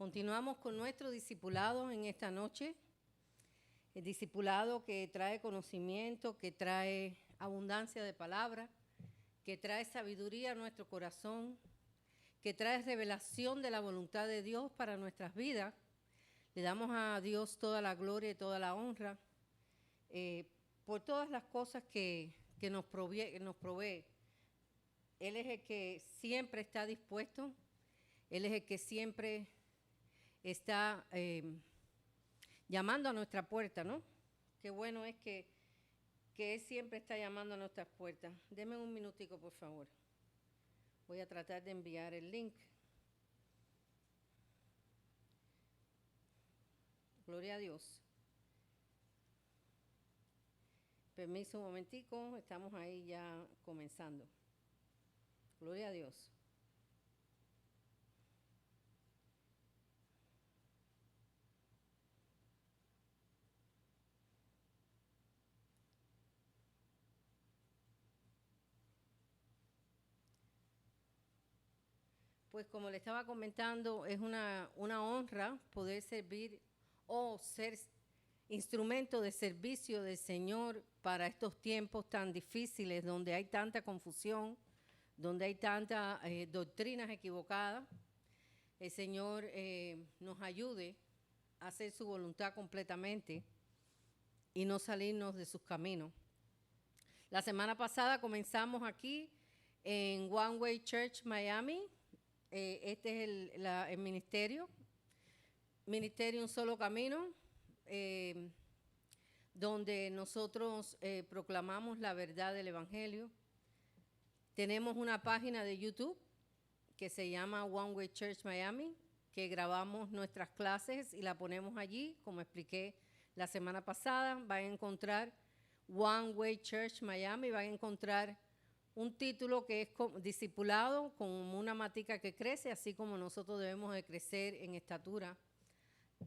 Continuamos con nuestro discipulado en esta noche. El discipulado que trae conocimiento, que trae abundancia de palabra, que trae sabiduría a nuestro corazón, que trae revelación de la voluntad de Dios para nuestras vidas. Le damos a Dios toda la gloria y toda la honra por todas las cosas que nos provee. Él es el que siempre está dispuesto, Él es el que siempre está llamando a nuestra puerta, ¿no? Qué bueno es que Él siempre está llamando a nuestras puertas. Deme un minutico, por favor. Voy a tratar de enviar el link. Gloria a Dios. Permiso un momentico, estamos ahí ya comenzando. Gloria a Dios. Pues como le estaba comentando, es una honra poder servir o ser instrumento de servicio del Señor para estos tiempos tan difíciles, donde hay tanta confusión, donde hay tantas doctrinas equivocadas. El Señor nos ayude a hacer su voluntad completamente y no salirnos de sus caminos. La semana pasada comenzamos aquí en One Way Church Miami. Este es el ministerio Un Solo Camino, donde nosotros proclamamos la verdad del Evangelio. Tenemos una página de YouTube que se llama One Way Church Miami, que grabamos nuestras clases y la ponemos allí, como expliqué la semana pasada. Van a encontrar One Way Church Miami, van a encontrar un título que es discipulado, como una matica que crece, así como nosotros debemos de crecer en estatura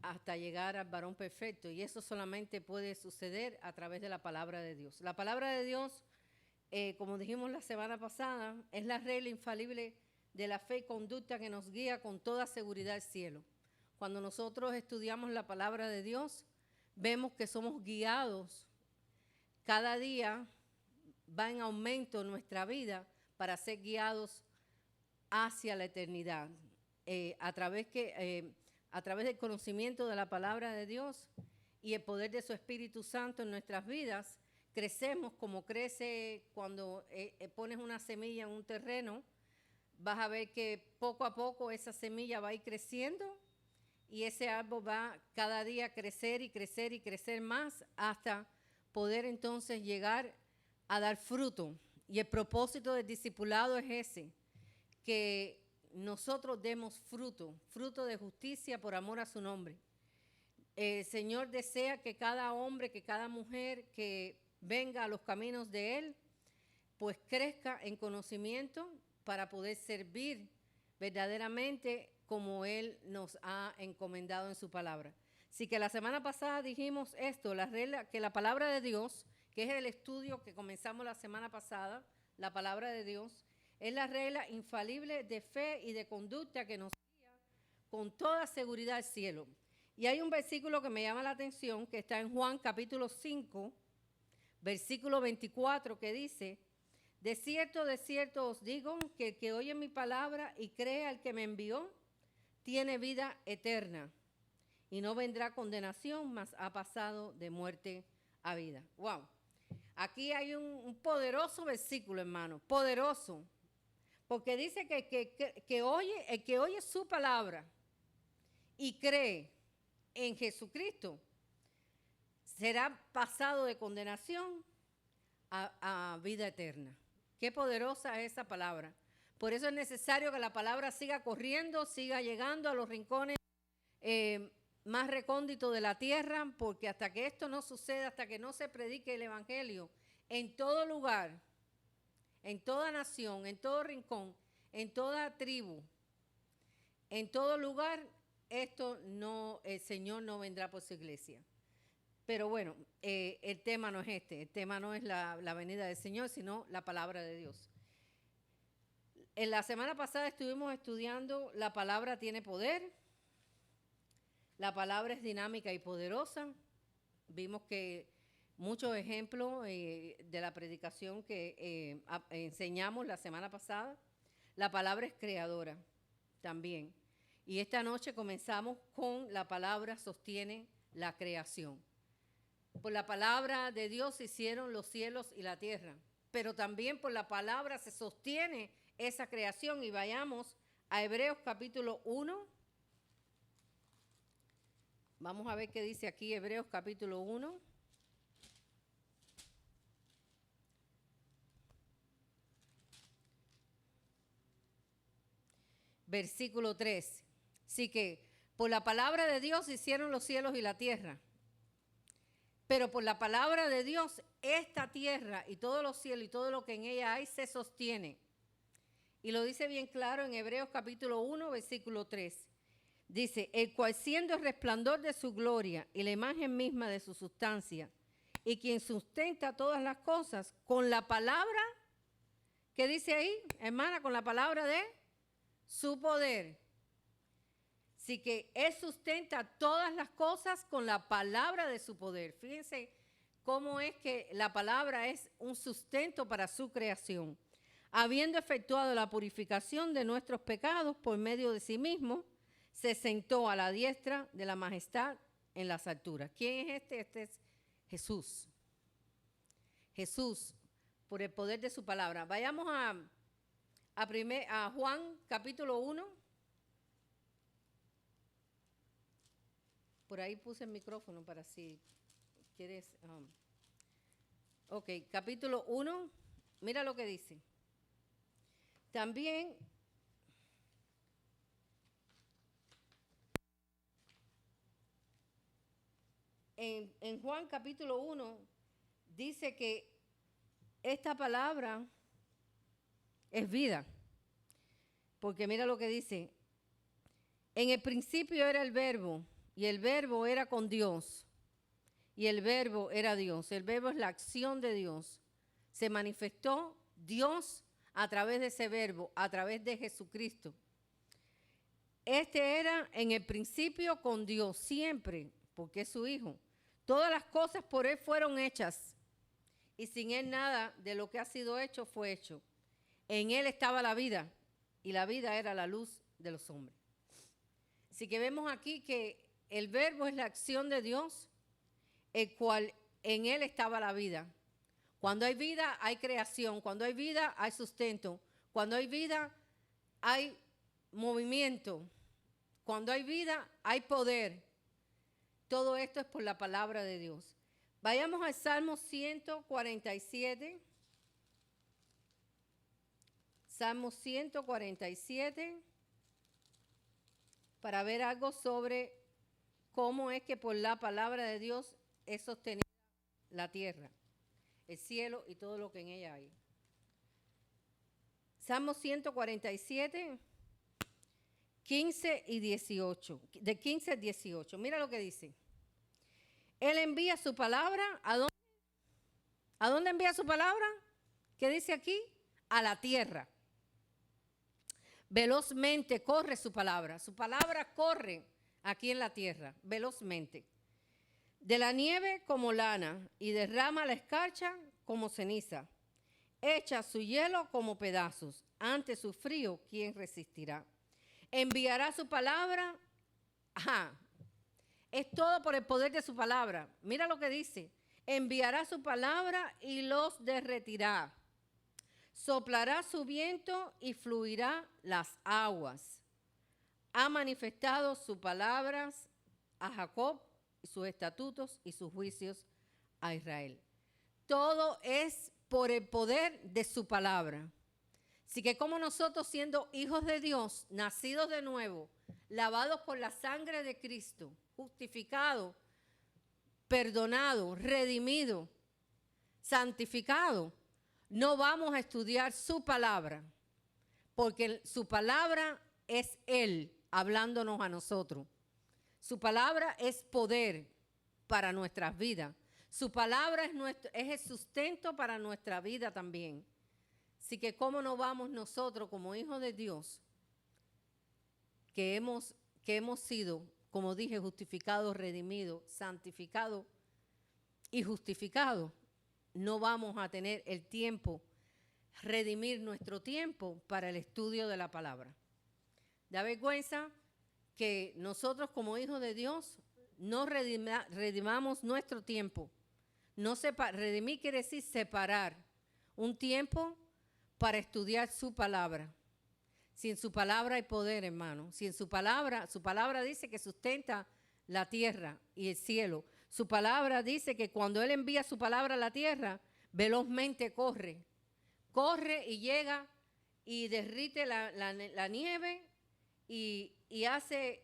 hasta llegar al varón perfecto. Y eso solamente puede suceder a través de la palabra de Dios. La palabra de Dios, como dijimos la semana pasada, es la regla infalible de la fe y conducta que nos guía con toda seguridad al cielo. Cuando nosotros estudiamos la palabra de Dios, vemos que somos guiados cada día. Va en aumento nuestra vida para ser guiados hacia la eternidad a través del conocimiento de la palabra de Dios y el poder de su Espíritu Santo en nuestras vidas. Crecemos como crece cuando pones una semilla en un terreno. Vas a ver que poco a poco esa semilla va a ir creciendo y ese árbol va cada día a crecer y crecer y crecer más hasta poder entonces llegar a dar fruto. Y el propósito del discipulado es ese, que nosotros demos fruto, fruto de justicia por amor a su nombre. El Señor desea que cada hombre, que cada mujer que venga a los caminos de Él, pues crezca en conocimiento para poder servir verdaderamente como Él nos ha encomendado en su palabra. Así que la semana pasada dijimos esto, la regla, que la palabra de Dios, que es el estudio que comenzamos la semana pasada, la palabra de Dios, es la regla infalible de fe y de conducta que nos guía con toda seguridad al cielo. Y hay un versículo que me llama la atención, que está en Juan capítulo 5, versículo 24, que dice: de cierto os digo, que el que oye mi palabra y cree al que me envió, tiene vida eterna y no vendrá condenación, mas ha pasado de muerte a vida. Wow. Aquí hay un poderoso versículo, hermano, poderoso, porque dice que el que oye su palabra y cree en Jesucristo será pasado de condenación a vida eterna. Qué poderosa es esa palabra. Por eso es necesario que la palabra siga corriendo, siga llegando a los rincones más recónditos de la tierra, porque hasta que esto no suceda, hasta que no se predique el evangelio en todo lugar, en toda nación, en todo rincón, en toda tribu, en todo lugar, el Señor no vendrá por su iglesia. Pero bueno, el tema no es este, el tema no es la venida del Señor, sino la palabra de Dios. En la semana pasada estuvimos estudiando la palabra tiene poder, La palabra es dinámica y poderosa. Vimos que muchos ejemplos de la predicación que enseñamos la semana pasada. La palabra es creadora también. Y esta noche comenzamos con la palabra sostiene la creación. Por la palabra de Dios se hicieron los cielos y la tierra, pero también por la palabra se sostiene esa creación. Y vayamos a Hebreos capítulo 1. Vamos a ver qué dice aquí Hebreos capítulo 1. Versículo 3. Así que por la palabra de Dios se hicieron los cielos y la tierra. Pero por la palabra de Dios, esta tierra y todos los cielos y todo lo que en ella hay se sostiene. Y lo dice bien claro en Hebreos capítulo 1, versículo 3. Dice, el cual siendo el resplandor de su gloria y la imagen misma de su sustancia, y quien sustenta todas las cosas, con la palabra, ¿qué dice ahí, hermana? Con la palabra de su poder. Así que Él sustenta todas las cosas con la palabra de su poder. Fíjense cómo es que la palabra es un sustento para su creación. Habiendo efectuado la purificación de nuestros pecados por medio de sí mismo, se sentó a la diestra de la majestad en las alturas. ¿Quién es este? Este es Jesús. Jesús, por el poder de su palabra. Vayamos a Juan capítulo 1. Por ahí puse el micrófono para si quieres. Ok, capítulo 1, mira lo que dice. También en Juan capítulo 1 dice que esta palabra es vida. Porque mira lo que dice. En el principio era el verbo, y el verbo era con Dios, y el verbo era Dios. El verbo es la acción de Dios. Se manifestó Dios a través de ese verbo, a través de Jesucristo. Este era en el principio con Dios, siempre, porque es su Hijo. Todas las cosas por Él fueron hechas, y sin Él nada de lo que ha sido hecho fue hecho. En Él estaba la vida, y la vida era la luz de los hombres. Así que vemos aquí que el verbo es la acción de Dios, el cual en Él estaba la vida. Cuando hay vida, hay creación. Cuando hay vida, hay sustento. Cuando hay vida, hay movimiento. Cuando hay vida, hay poder. Todo esto es por la palabra de Dios. Vayamos al Salmo 147. Salmo 147. Para ver algo sobre cómo es que por la palabra de Dios es sostenida la tierra, el cielo y todo lo que en ella hay. Salmo 147, 15 y 18, de 15 al 18. Mira lo que dice. Él envía su palabra, ¿a dónde? ¿A dónde envía su palabra? ¿Qué dice aquí? A la tierra. Velozmente corre su palabra corre aquí en la tierra, velozmente. De la nieve como lana y derrama la escarcha como ceniza. Echa su hielo como pedazos. Ante su frío, ¿quién resistirá? Enviará su palabra. Es todo por el poder de su palabra. Mira lo que dice. Enviará su palabra y los derretirá. Soplará su viento y fluirá las aguas. Ha manifestado sus palabras a Jacob, sus estatutos y sus juicios a Israel. Todo es por el poder de su palabra. Así que como nosotros, siendo hijos de Dios, nacidos de nuevo, lavados por la sangre de Cristo, justificados, perdonados, redimidos, santificados, no vamos a estudiar su palabra, porque su palabra es Él hablándonos a nosotros. Su palabra es poder para nuestras vidas. Su palabra es el sustento para nuestra vida también. Así que cómo no vamos nosotros como hijos de Dios, que hemos sido como dije, justificado, redimido, santificado y justificado, no vamos a tener el tiempo, redimir nuestro tiempo para el estudio de la palabra. Da vergüenza que nosotros como hijos de Dios no redimamos nuestro tiempo. Redimir quiere decir separar un tiempo para estudiar su palabra. Si en su palabra hay poder, hermano. Si en su palabra dice que sustenta la tierra y el cielo. Su palabra dice que cuando Él envía su palabra a la tierra, velozmente corre. Corre y llega y derrite la nieve y hace,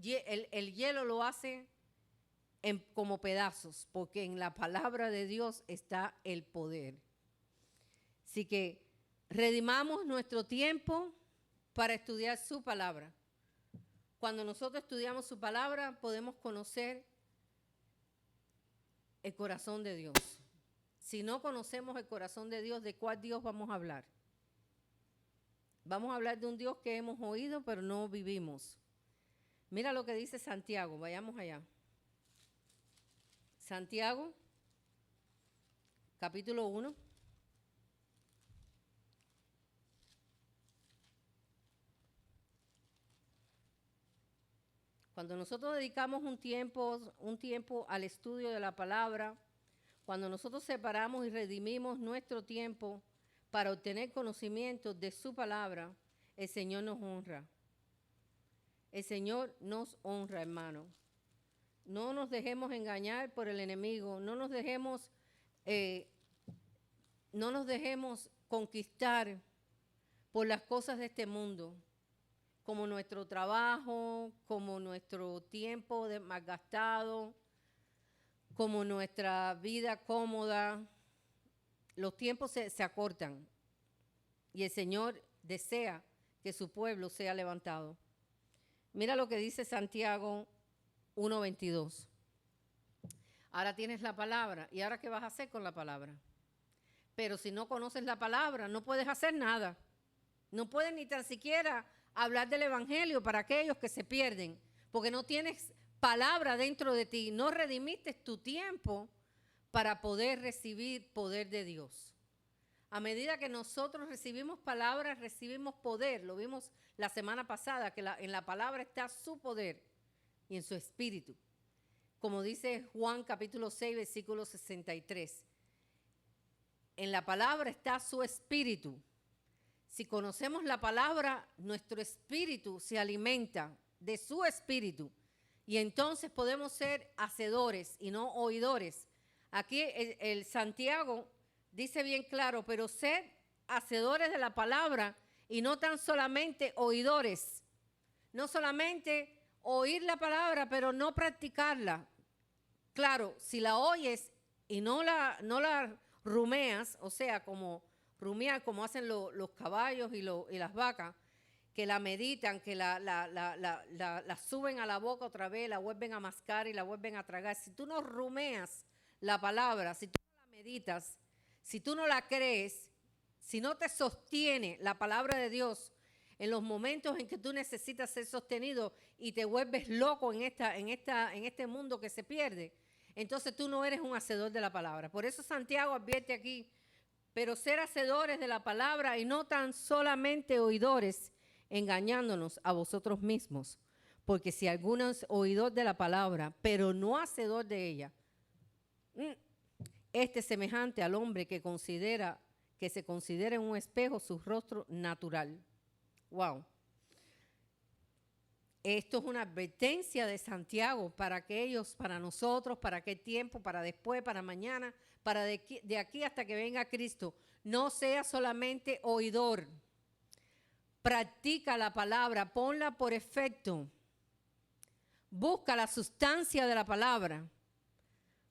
el hielo lo hace como pedazos, porque en la palabra de Dios está el poder. Así que redimamos nuestro tiempo para estudiar su palabra. Cuando nosotros estudiamos su palabra, podemos conocer el corazón de Dios. Si no conocemos el corazón de Dios, ¿de cuál Dios vamos a hablar? Vamos a hablar de un Dios que hemos oído, pero no vivimos. Mira lo que dice Santiago, vayamos allá. Santiago, capítulo 1. Cuando nosotros dedicamos un tiempo al estudio de la palabra, cuando nosotros separamos y redimimos nuestro tiempo para obtener conocimiento de su palabra, el Señor nos honra. El Señor nos honra, hermano. No nos dejemos engañar por el enemigo, no nos dejemos conquistar por las cosas de este mundo, como nuestro trabajo, como nuestro tiempo malgastado, como nuestra vida cómoda. Los tiempos se acortan y el Señor desea que su pueblo sea levantado. Mira lo que dice Santiago 1:22. Ahora tienes la palabra, ¿y ahora qué vas a hacer con la palabra? Pero si no conoces la palabra, no puedes hacer nada. No puedes ni tan siquiera hablar del evangelio para aquellos que se pierden, porque no tienes palabra dentro de ti, no redimiste tu tiempo para poder recibir poder de Dios. A medida que nosotros recibimos palabras, recibimos poder. Lo vimos la semana pasada, que en la palabra está su poder y en su espíritu. Como dice Juan capítulo 6, versículo 63. En la palabra está su espíritu. Si conocemos la palabra, nuestro espíritu se alimenta de su espíritu. Y entonces podemos ser hacedores y no oidores. Aquí el Santiago dice bien claro, pero sed hacedores de la palabra y no tan solamente oidores. No solamente oír la palabra, pero no practicarla. Claro, si la oyes y no la rumeas, o sea, como rumiar, como hacen los caballos y las vacas, que la meditan, que la suben a la boca otra vez, la vuelven a mascar y la vuelven a tragar. Si tú no rumeas la palabra, si tú no la meditas, si tú no la crees, si no te sostiene la palabra de Dios en los momentos en que tú necesitas ser sostenido y te vuelves loco en este mundo que se pierde, entonces tú no eres un hacedor de la palabra. Por eso Santiago advierte aquí, pero ser hacedores de la palabra y no tan solamente oidores, engañándonos a vosotros mismos. Porque si alguno es oidor de la palabra, pero no hacedor de ella, este es semejante al hombre que se considera en un espejo su rostro natural. Wow. Esto es una advertencia de Santiago para aquellos, para nosotros, para qué tiempo, para después, para mañana, para de aquí hasta que venga Cristo. No sea solamente oidor. Practica la palabra, ponla por efecto. Busca la sustancia de la palabra.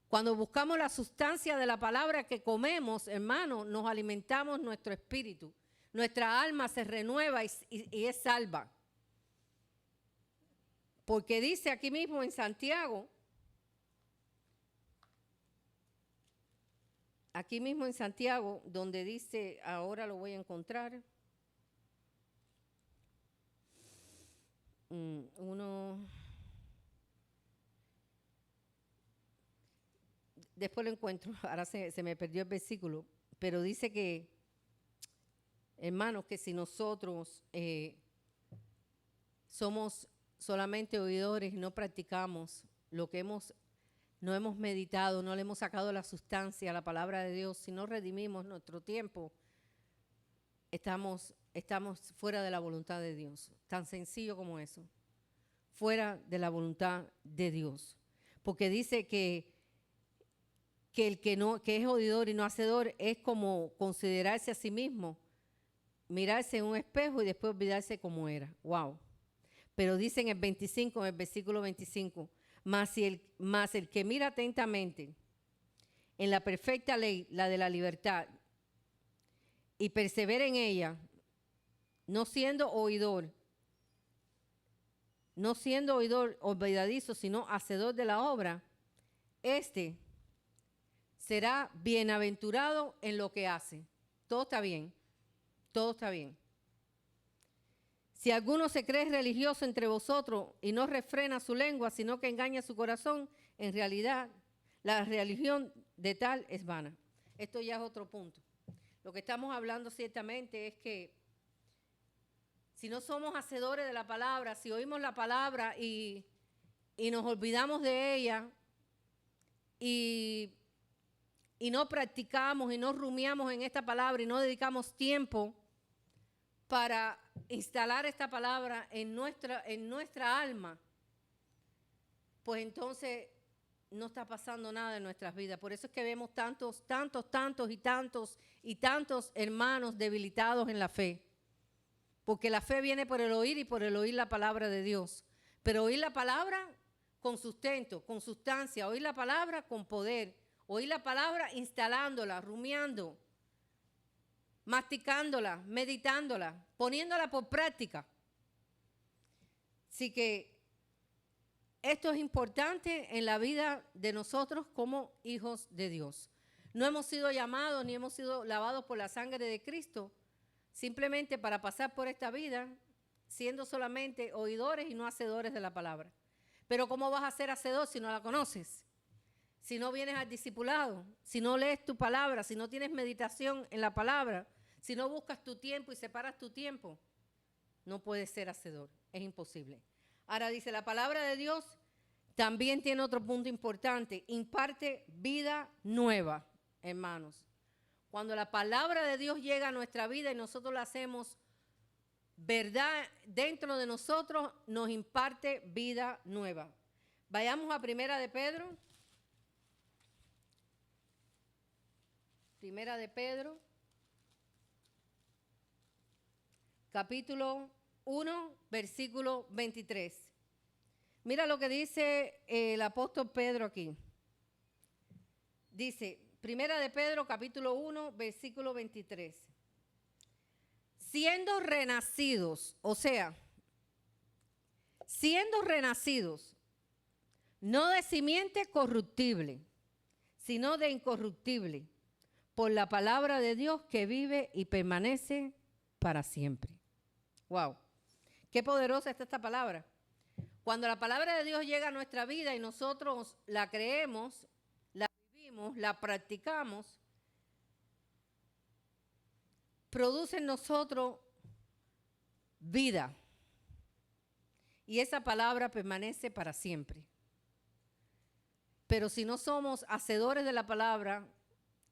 Cuando buscamos la sustancia de la palabra que comemos, hermano, nos alimentamos nuestro espíritu. Nuestra alma se renueva y es salva. Porque dice aquí mismo en Santiago, donde dice, ahora lo voy a encontrar, después lo encuentro, ahora se me perdió el versículo, pero dice que, hermanos, que si nosotros somos solamente oidores y no practicamos lo que no hemos meditado, no le hemos sacado la sustancia a la palabra de Dios, si no redimimos nuestro tiempo, estamos fuera de la voluntad de Dios. Tan sencillo como eso. Fuera de la voluntad de Dios. Porque dice que el que es oidor y no hacedor es como considerarse a sí mismo, mirarse en un espejo y después olvidarse cómo era. Wow. Pero dice en el versículo 25, mas el que mira atentamente en la perfecta ley, la de la libertad, y persevera en ella, no siendo oidor olvidadizo, sino hacedor de la obra, este será bienaventurado en lo que hace. Todo está bien, todo está bien. Si alguno se cree religioso entre vosotros y no refrena su lengua, sino que engaña su corazón, en realidad la religión de tal es vana. Esto ya es otro punto. Lo que estamos hablando ciertamente es que si no somos hacedores de la palabra, si oímos la palabra y nos olvidamos de ella y no practicamos y no rumiamos en esta palabra y no dedicamos tiempo para instalar esta palabra en nuestra alma, pues entonces no está pasando nada en nuestras vidas. Por eso es que vemos tantos hermanos debilitados en la fe. Porque la fe viene por el oír y por el oír la palabra de Dios. Pero oír la palabra con sustento, con sustancia, oír la palabra con poder, oír la palabra instalándola, rumiando, masticándola, meditándola, poniéndola por práctica. Así que esto es importante en la vida de nosotros como hijos de Dios. No hemos sido llamados ni hemos sido lavados por la sangre de Cristo simplemente para pasar por esta vida siendo solamente oidores y no hacedores de la palabra. Pero ¿cómo vas a ser hacedor si no la conoces? Si no vienes al discipulado, si no lees tu palabra, si no tienes meditación en la palabra, si no buscas tu tiempo y separas tu tiempo, no puedes ser hacedor, es imposible. Ahora dice, la palabra de Dios también tiene otro punto importante, imparte vida nueva, hermanos. Cuando la palabra de Dios llega a nuestra vida y nosotros la hacemos verdad dentro de nosotros, nos imparte vida nueva. Vayamos a Primera de Pedro. Primera de Pedro, capítulo 1, versículo 23. Mira lo que dice el apóstol Pedro aquí. Dice, Primera de Pedro, capítulo 1, versículo 23. Siendo renacidos, o sea, siendo renacidos, no de simiente corruptible, sino de incorruptible, por la palabra de Dios que vive y permanece para siempre. Wow, qué poderosa está esta palabra. Cuando la palabra de Dios llega a nuestra vida y nosotros la creemos, la vivimos, la practicamos, produce en nosotros vida. Y esa palabra permanece para siempre. Pero si no somos hacedores de la palabra,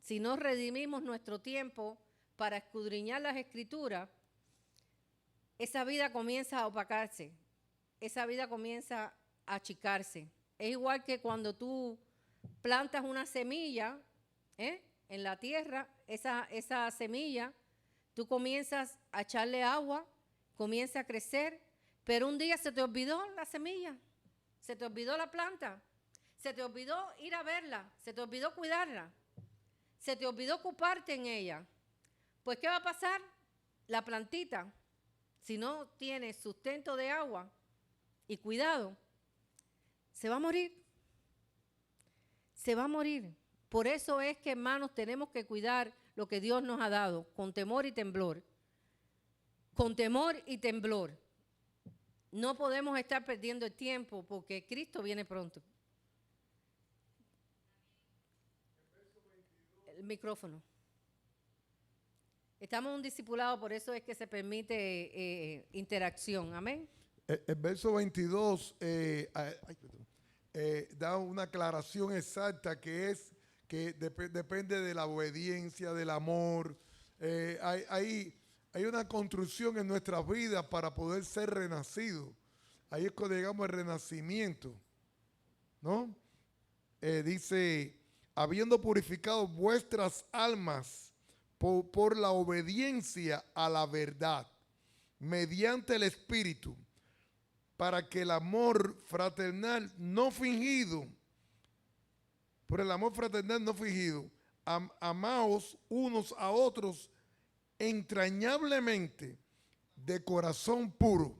si no redimimos nuestro tiempo para escudriñar las Escrituras, esa vida comienza a opacarse, esa vida comienza a achicarse. Es igual que cuando tú plantas una semilla en la tierra, esa semilla, tú comienzas a echarle agua, comienza a crecer, pero un día se te olvidó la semilla, se te olvidó la planta, se te olvidó ir a verla, se te olvidó cuidarla, se te olvidó ocuparte en ella. Pues, ¿qué va a pasar? La plantita, si no tiene sustento de agua y cuidado, se va a morir. Se va a morir. Por eso es que, hermanos, tenemos que cuidar lo que Dios nos ha dado con temor y temblor. Con temor y temblor. No podemos estar perdiendo el tiempo porque Cristo viene pronto. el micrófono. Estamos en un discipulado, por eso es que se permite interacción. Amén. El verso 22 da una aclaración exacta que es que depende de la obediencia, del amor. Hay una construcción en nuestras vidas para poder ser renacido. Ahí es cuando llegamos al renacimiento, ¿no? Dice, habiendo purificado vuestras almas por la obediencia a la verdad, mediante el Espíritu, para que el amor fraternal no fingido, por el amor fraternal no fingido, amaos unos a otros entrañablemente de corazón puro.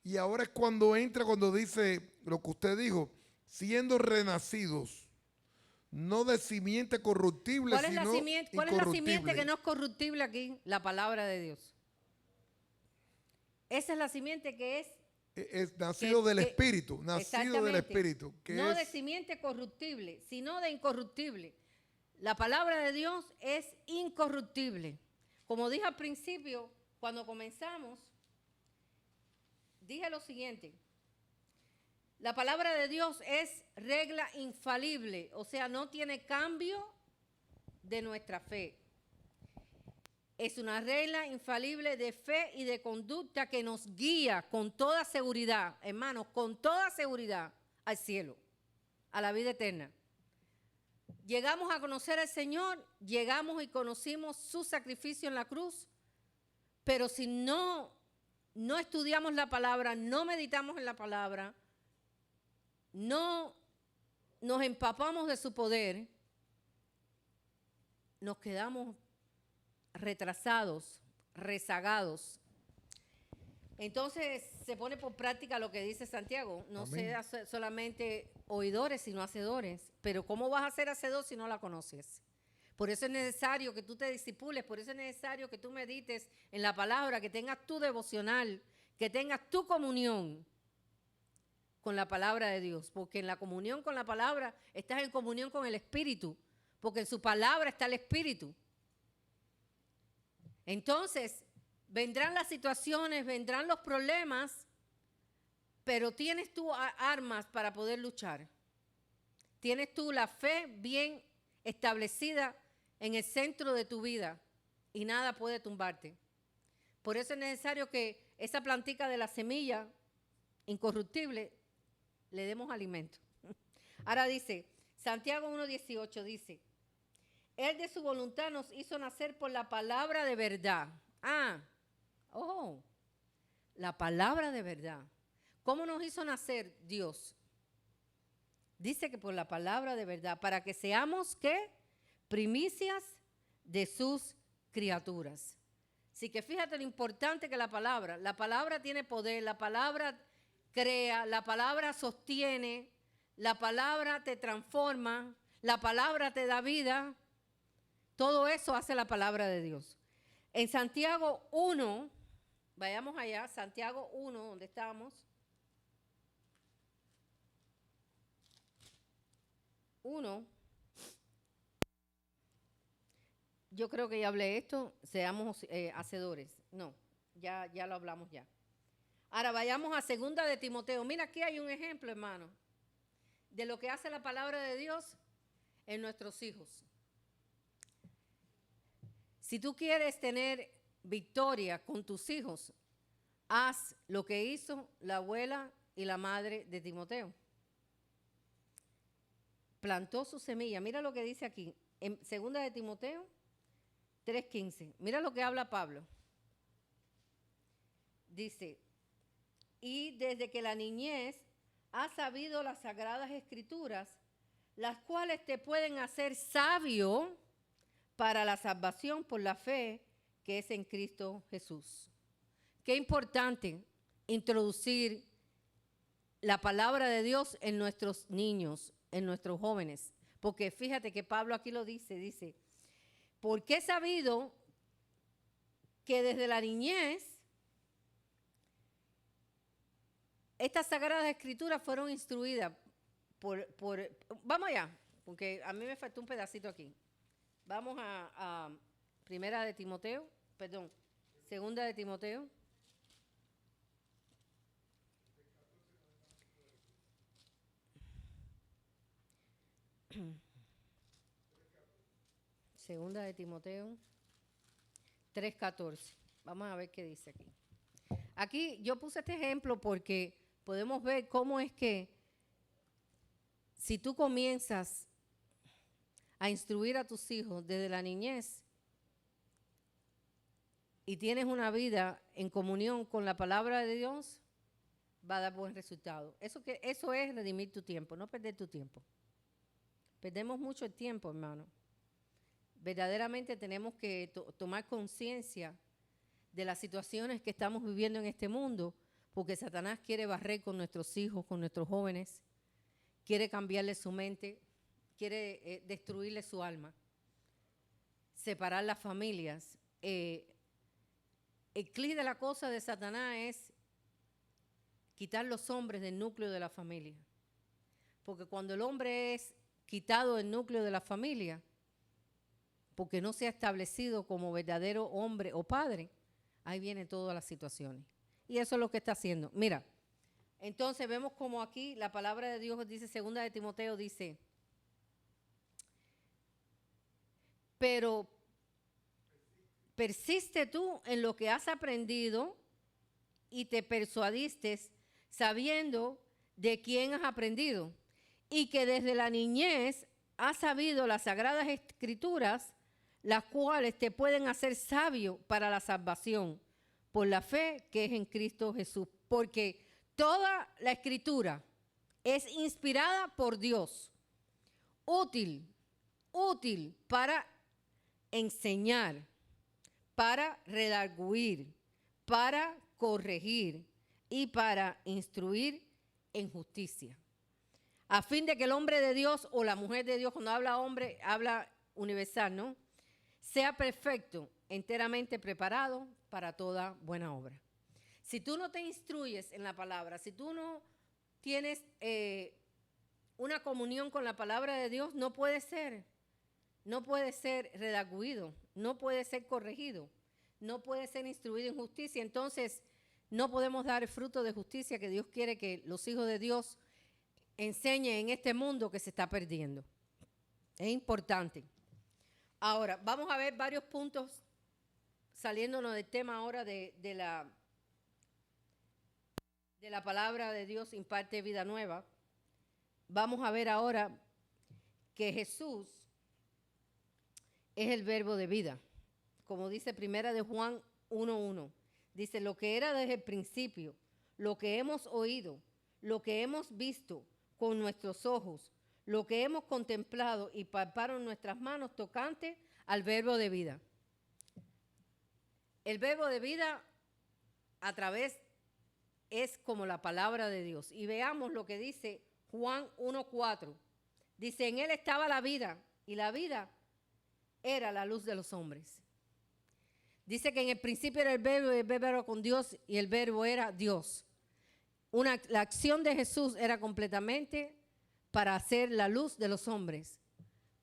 Y ahora es cuando entra, cuando dice lo que usted dijo, siendo renacidos, no de simiente corruptible, ¿Cuál es sino ¿cuál es la simiente que no es corruptible aquí? La palabra de Dios. Esa es la simiente que es nacido del Espíritu, nacido del Espíritu. Que no de simiente corruptible, sino de incorruptible. La palabra de Dios es incorruptible. Como dije al principio, cuando comenzamos, dije lo siguiente. La palabra de Dios es regla infalible, o sea, no tiene cambio de nuestra fe. Es una regla infalible de fe y de conducta que nos guía con toda seguridad, hermanos, con toda seguridad al cielo, a la vida eterna. Llegamos a conocer al Señor, llegamos y conocimos su sacrificio en la cruz, pero si no estudiamos la palabra, no meditamos en la palabra, no nos empapamos de su poder, nos quedamos retrasados, rezagados. Entonces se pone por práctica lo que dice Santiago, no seas solamente oidores, sino hacedores. Pero ¿cómo vas a ser hacedor si no la conoces? Por eso es necesario que tú te discipules, por eso es necesario que tú medites en la palabra, que tengas tu devocional, que tengas tu comunión con la palabra de Dios, porque en la comunión con la palabra estás en comunión con el Espíritu, porque en su palabra está el Espíritu. Entonces, vendrán las situaciones, vendrán los problemas, pero tienes tú armas para poder luchar. Tienes tú la fe bien establecida en el centro de tu vida y nada puede tumbarte. Por eso es necesario que esa plantica de la semilla incorruptible le demos alimento. Ahora dice, Santiago 1:18 dice, Él de su voluntad nos hizo nacer por la palabra de verdad. La palabra de verdad. ¿Cómo nos hizo nacer Dios? Dice que por la palabra de verdad, para que seamos, ¿qué? Primicias de sus criaturas. Así que fíjate lo importante que la palabra tiene poder, la palabra crea, la palabra sostiene, la palabra te transforma, la palabra te da vida. Todo eso hace la palabra de Dios. En Santiago 1, vayamos allá, Santiago 1, donde estamos. 1. Yo creo que ya hablé esto, seamos hacedores. No, ya lo hablamos ya. Ahora vayamos a 2 de Timoteo. Mira, aquí hay un ejemplo, hermano, de lo que hace la palabra de Dios en nuestros hijos. Si tú quieres tener victoria con tus hijos, haz lo que hizo la abuela y la madre de Timoteo. Plantó su semilla. Mira lo que dice aquí, en 2 de Timoteo 3:15. Mira lo que habla Pablo. Dice, y desde que la niñez has sabido las sagradas escrituras, las cuales te pueden hacer sabio para la salvación por la fe que es en Cristo Jesús. Qué importante introducir la palabra de Dios en nuestros niños, en nuestros jóvenes. Porque fíjate que Pablo aquí lo dice, porque he sabido que desde la niñez estas sagradas escrituras fueron instruidas vamos allá, porque a mí me faltó un pedacito aquí. Vamos a Primera de Timoteo, perdón, Segunda de Timoteo. Segunda de Timoteo 3:14. Vamos a ver qué dice aquí. Aquí yo puse este ejemplo porque podemos ver cómo es que si tú comienzas a instruir a tus hijos desde la niñez y tienes una vida en comunión con la palabra de Dios, va a dar buen resultado. Eso es redimir tu tiempo, no perder tu tiempo. Perdemos mucho el tiempo, hermano. Verdaderamente tenemos que tomar conciencia de las situaciones que estamos viviendo en este mundo, porque Satanás quiere barrer con nuestros hijos, con nuestros jóvenes, quiere cambiarle su mente, quiere destruirle su alma, separar las familias. El clic de la cosa de Satanás es quitar los hombres del núcleo de la familia, porque cuando el hombre es quitado del núcleo de la familia, porque no se ha establecido como verdadero hombre o padre, ahí vienen todas las situaciones. Y eso es lo que está haciendo. Mira, entonces vemos como aquí la palabra de Dios dice, Segunda de Timoteo dice, pero persiste tú en lo que has aprendido y te persuadiste sabiendo de quién has aprendido y que desde la niñez has sabido las sagradas escrituras, las cuales te pueden hacer sabio para la salvación por la fe que es en Cristo Jesús. Porque toda la escritura es inspirada por Dios, útil para enseñar, para redarguir, para corregir y para instruir en justicia, a fin de que el hombre de Dios o la mujer de Dios, cuando habla hombre, habla universal, ¿no?, sea perfecto, enteramente preparado para toda buena obra. Si tú no te instruyes en la palabra, si tú no tienes una comunión con la palabra de Dios, no puede ser redarguido, no puede ser corregido, no puede ser instruido en justicia. Entonces, no podemos dar el fruto de justicia que Dios quiere que los hijos de Dios enseñen en este mundo que se está perdiendo. Es importante. Ahora, vamos a ver varios puntos saliéndonos del tema ahora de la palabra de Dios imparte vida nueva. Vamos a ver ahora que Jesús es el verbo de vida. Como dice Primera de Juan 1:1. Dice, lo que era desde el principio, lo que hemos oído, lo que hemos visto con nuestros ojos, lo que hemos contemplado y palparon nuestras manos tocante al verbo de vida. El verbo de vida a través es como la palabra de Dios. Y veamos lo que dice Juan 1:4. Dice, en él estaba la vida y la vida era la luz de los hombres. Dice que en el principio era el verbo y el verbo era con Dios y el verbo era Dios. La acción de Jesús era completamente para hacer la luz de los hombres,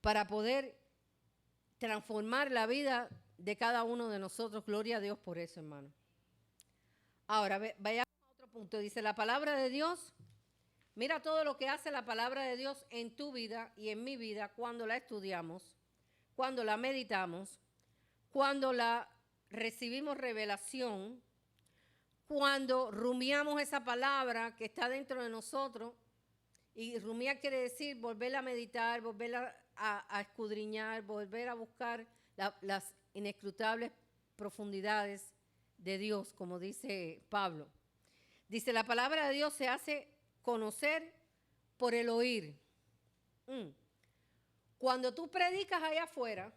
para poder transformar la vida de cada uno de nosotros. Gloria a Dios por eso, hermano. Ahora, vayamos a otro punto. Dice, la palabra de Dios, mira todo lo que hace la palabra de Dios en tu vida y en mi vida cuando la estudiamos, cuando la meditamos, cuando la recibimos revelación, cuando rumiamos esa palabra que está dentro de nosotros. Y rumiar quiere decir volverla a meditar, volverla a escudriñar, volver a buscar las inescrutables profundidades de Dios, como dice Pablo. Dice, la palabra de Dios se hace conocer por el oír. Cuando tú predicas allá afuera,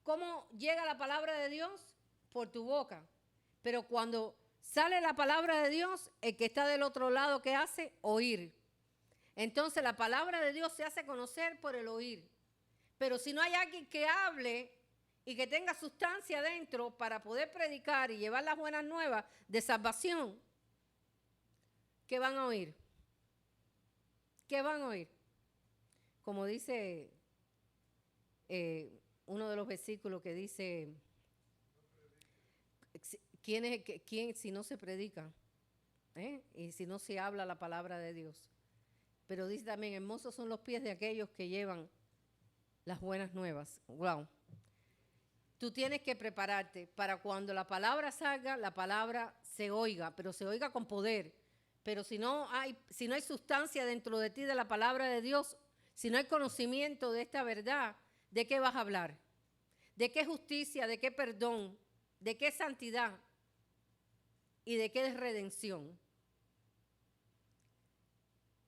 ¿cómo llega la palabra de Dios? Por tu boca. Pero cuando sale la palabra de Dios, el que está del otro lado, ¿qué hace? Oír. Entonces la palabra de Dios se hace conocer por el oír. Pero si no hay alguien que hable y que tenga sustancia dentro para poder predicar y llevar las buenas nuevas de salvación, ¿qué van a oír? ¿Qué van a oír? Como dice uno de los versículos que dice, ¿quién si no se predica? Y si no se habla la palabra de Dios. Pero dice también, hermosos son los pies de aquellos que llevan las buenas nuevas. Wow. Tú tienes que prepararte para cuando la palabra salga, la palabra se oiga, pero se oiga con poder. Pero si no hay sustancia dentro de ti de la palabra de Dios, si no hay conocimiento de esta verdad, ¿de qué vas a hablar? ¿De qué justicia? ¿De qué perdón? ¿De qué santidad? ¿Y de qué redención?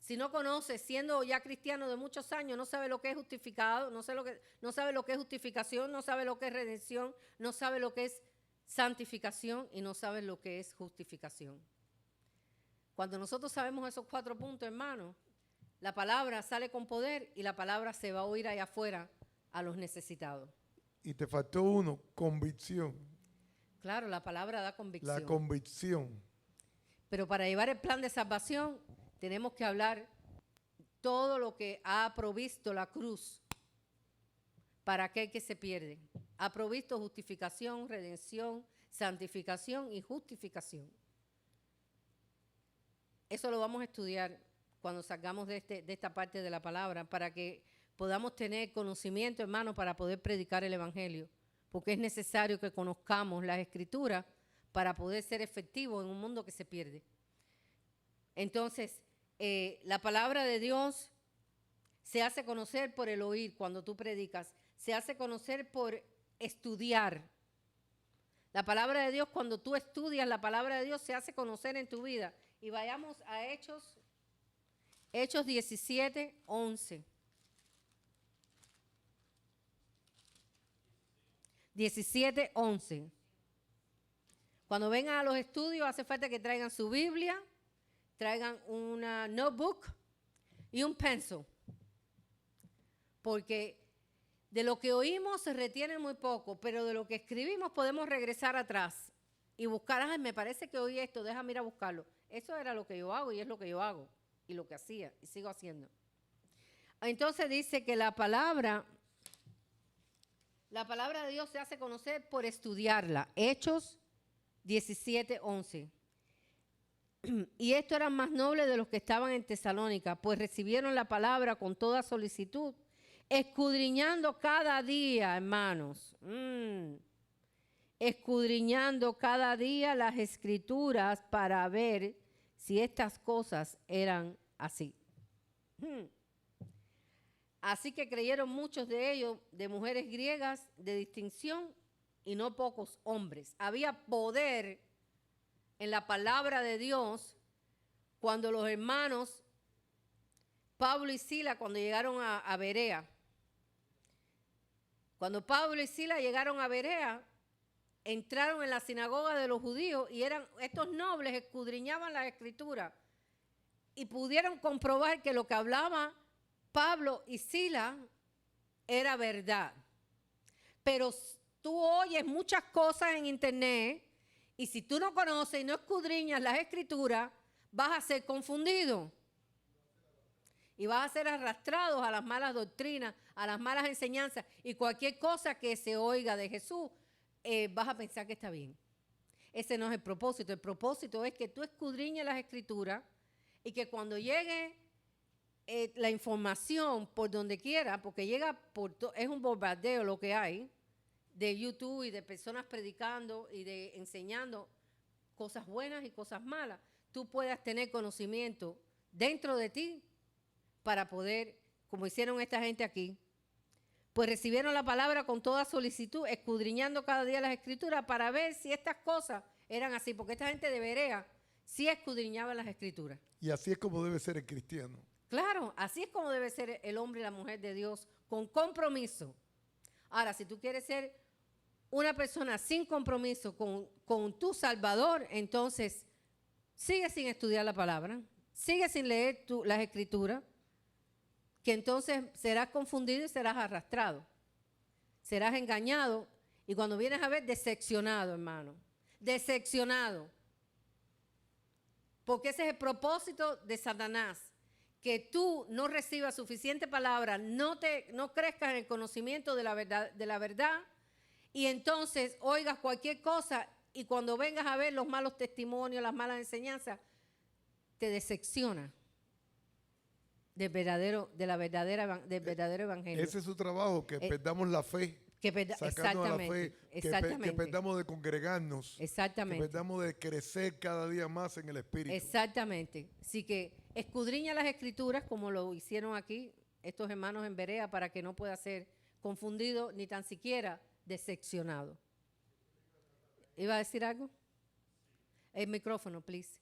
Si no conoce, siendo ya cristiano de muchos años, no sabe lo que es justificado, no sabe lo que es justificación, no sabe lo que es redención, no sabe lo que es santificación y no sabe lo que es justificación. Cuando nosotros sabemos esos 4 puntos, hermanos, la palabra sale con poder y la palabra se va a oír allá afuera a los necesitados. Y te faltó uno, convicción. Claro, la palabra da convicción. La convicción. Pero para llevar el plan de salvación, tenemos que hablar todo lo que ha provisto la cruz para aquel que se pierde. Ha provisto justificación, redención, santificación y justificación. Eso lo vamos a estudiar cuando salgamos de esta parte de la palabra para que podamos tener conocimiento, hermano, para poder predicar el evangelio. Porque es necesario que conozcamos las escrituras para poder ser efectivos en un mundo que se pierde. Entonces, la palabra de Dios se hace conocer por el oír cuando tú predicas. Se hace conocer por estudiar. La palabra de Dios, cuando tú estudias la palabra de Dios, se hace conocer en tu vida. Y vayamos a Hechos 17, 11. 17, 11. Cuando vengan a los estudios, hace falta que traigan su Biblia, traigan una notebook y un pencil. Porque de lo que oímos se retiene muy poco, pero de lo que escribimos podemos regresar atrás y buscar, ay, me parece que oí esto, déjame ir a buscarlo. Eso era lo que yo hago y es lo que yo hago y lo que hacía y sigo haciendo. Entonces dice que la palabra de Dios se hace conocer por estudiarla. Hechos 17, 11. Y estos eran más nobles de los que estaban en Tesalónica, pues recibieron la palabra con toda solicitud, escudriñando cada día, hermanos. Escudriñando cada día las escrituras para ver si estas cosas eran así. Así que creyeron muchos de ellos, de mujeres griegas de distinción y no pocos hombres. Había poder en la palabra de Dios cuando los hermanos Pablo y Sila, cuando llegaron a Berea. Cuando Pablo y Sila llegaron a Berea, entraron en la sinagoga de los judíos y estos nobles escudriñaban las escrituras y pudieron comprobar que lo que hablaba Pablo y Sila era verdad. Pero tú oyes muchas cosas en internet y si tú no conoces y no escudriñas las escrituras, vas a ser confundido. Y vas a ser arrastrado a las malas doctrinas, a las malas enseñanzas y cualquier cosa que se oiga de Jesús, vas a pensar que está bien. Ese no es el propósito. El propósito es que tú escudriñes las escrituras y que cuando llegue la información por donde quiera, porque llega es un bombardeo lo que hay de YouTube y de personas predicando y de enseñando cosas buenas y cosas malas, tú puedas tener conocimiento dentro de ti para poder, como hicieron esta gente aquí, pues recibieron la palabra con toda solicitud, escudriñando cada día las escrituras para ver si estas cosas eran así, porque esta gente de Berea sí escudriñaba las escrituras. Y así es como debe ser el cristiano. Claro, así es como debe ser el hombre y la mujer de Dios, con compromiso. Ahora, si tú quieres ser una persona sin compromiso con tu Salvador, entonces sigue sin estudiar la palabra, sigue sin leer las escrituras, que entonces serás confundido y serás arrastrado. Serás engañado y cuando vienes a ver, decepcionado, hermano. Decepcionado. Porque ese es el propósito de Satanás. que tú no recibas suficiente palabra, no crezcas en el conocimiento de la verdad, y entonces oigas cualquier cosa y cuando vengas a ver los malos testimonios, las malas enseñanzas, te decepciona del verdadero evangelio. Ese es su trabajo, que perdamos la fe. Sacarnos a la fe, que perdamos de congregarnos, exactamente, que perdamos de crecer cada día más en el Espíritu. Exactamente. Así que escudriña las Escrituras como lo hicieron aquí estos hermanos en Berea para que no pueda ser confundido ni tan siquiera decepcionado. ¿Iba a decir algo? El micrófono, please.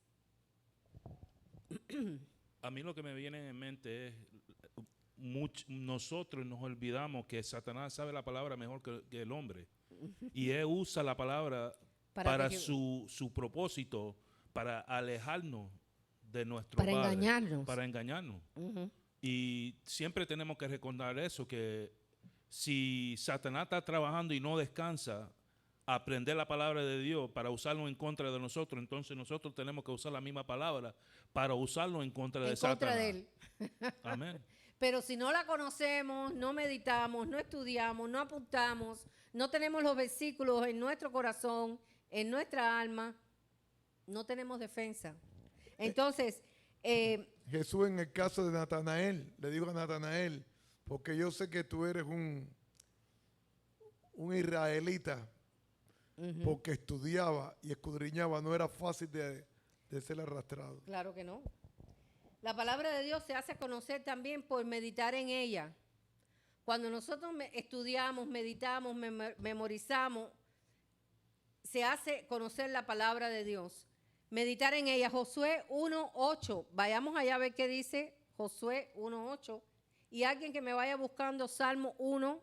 A mí lo que me viene en mente es nosotros nos olvidamos que Satanás sabe la palabra mejor que el hombre. Y él usa la palabra para su propósito, para alejarnos de nuestro Padre. Para engañarnos. Y siempre tenemos que recordar eso, que si Satanás está trabajando y no descansa, aprender la palabra de Dios para usarlo en contra de nosotros, entonces nosotros tenemos que usar la misma palabra para usarlo en contra de Satanás. En contra de él. Amén. Pero si no la conocemos, no meditamos, no estudiamos, no apuntamos, no tenemos los versículos en nuestro corazón, en nuestra alma, no tenemos defensa. Entonces, Jesús, en el caso de Natanael, le digo a Natanael, porque yo sé que tú eres un israelita, porque estudiaba y escudriñaba, no era fácil de ser arrastrado. Claro que no. La palabra de Dios se hace conocer también por meditar en ella. Cuando nosotros estudiamos, meditamos, memorizamos, se hace conocer la palabra de Dios. Meditar en ella. Josué 1:8. Vayamos allá a ver qué dice Josué 1:8. Y alguien que me vaya buscando Salmo 1.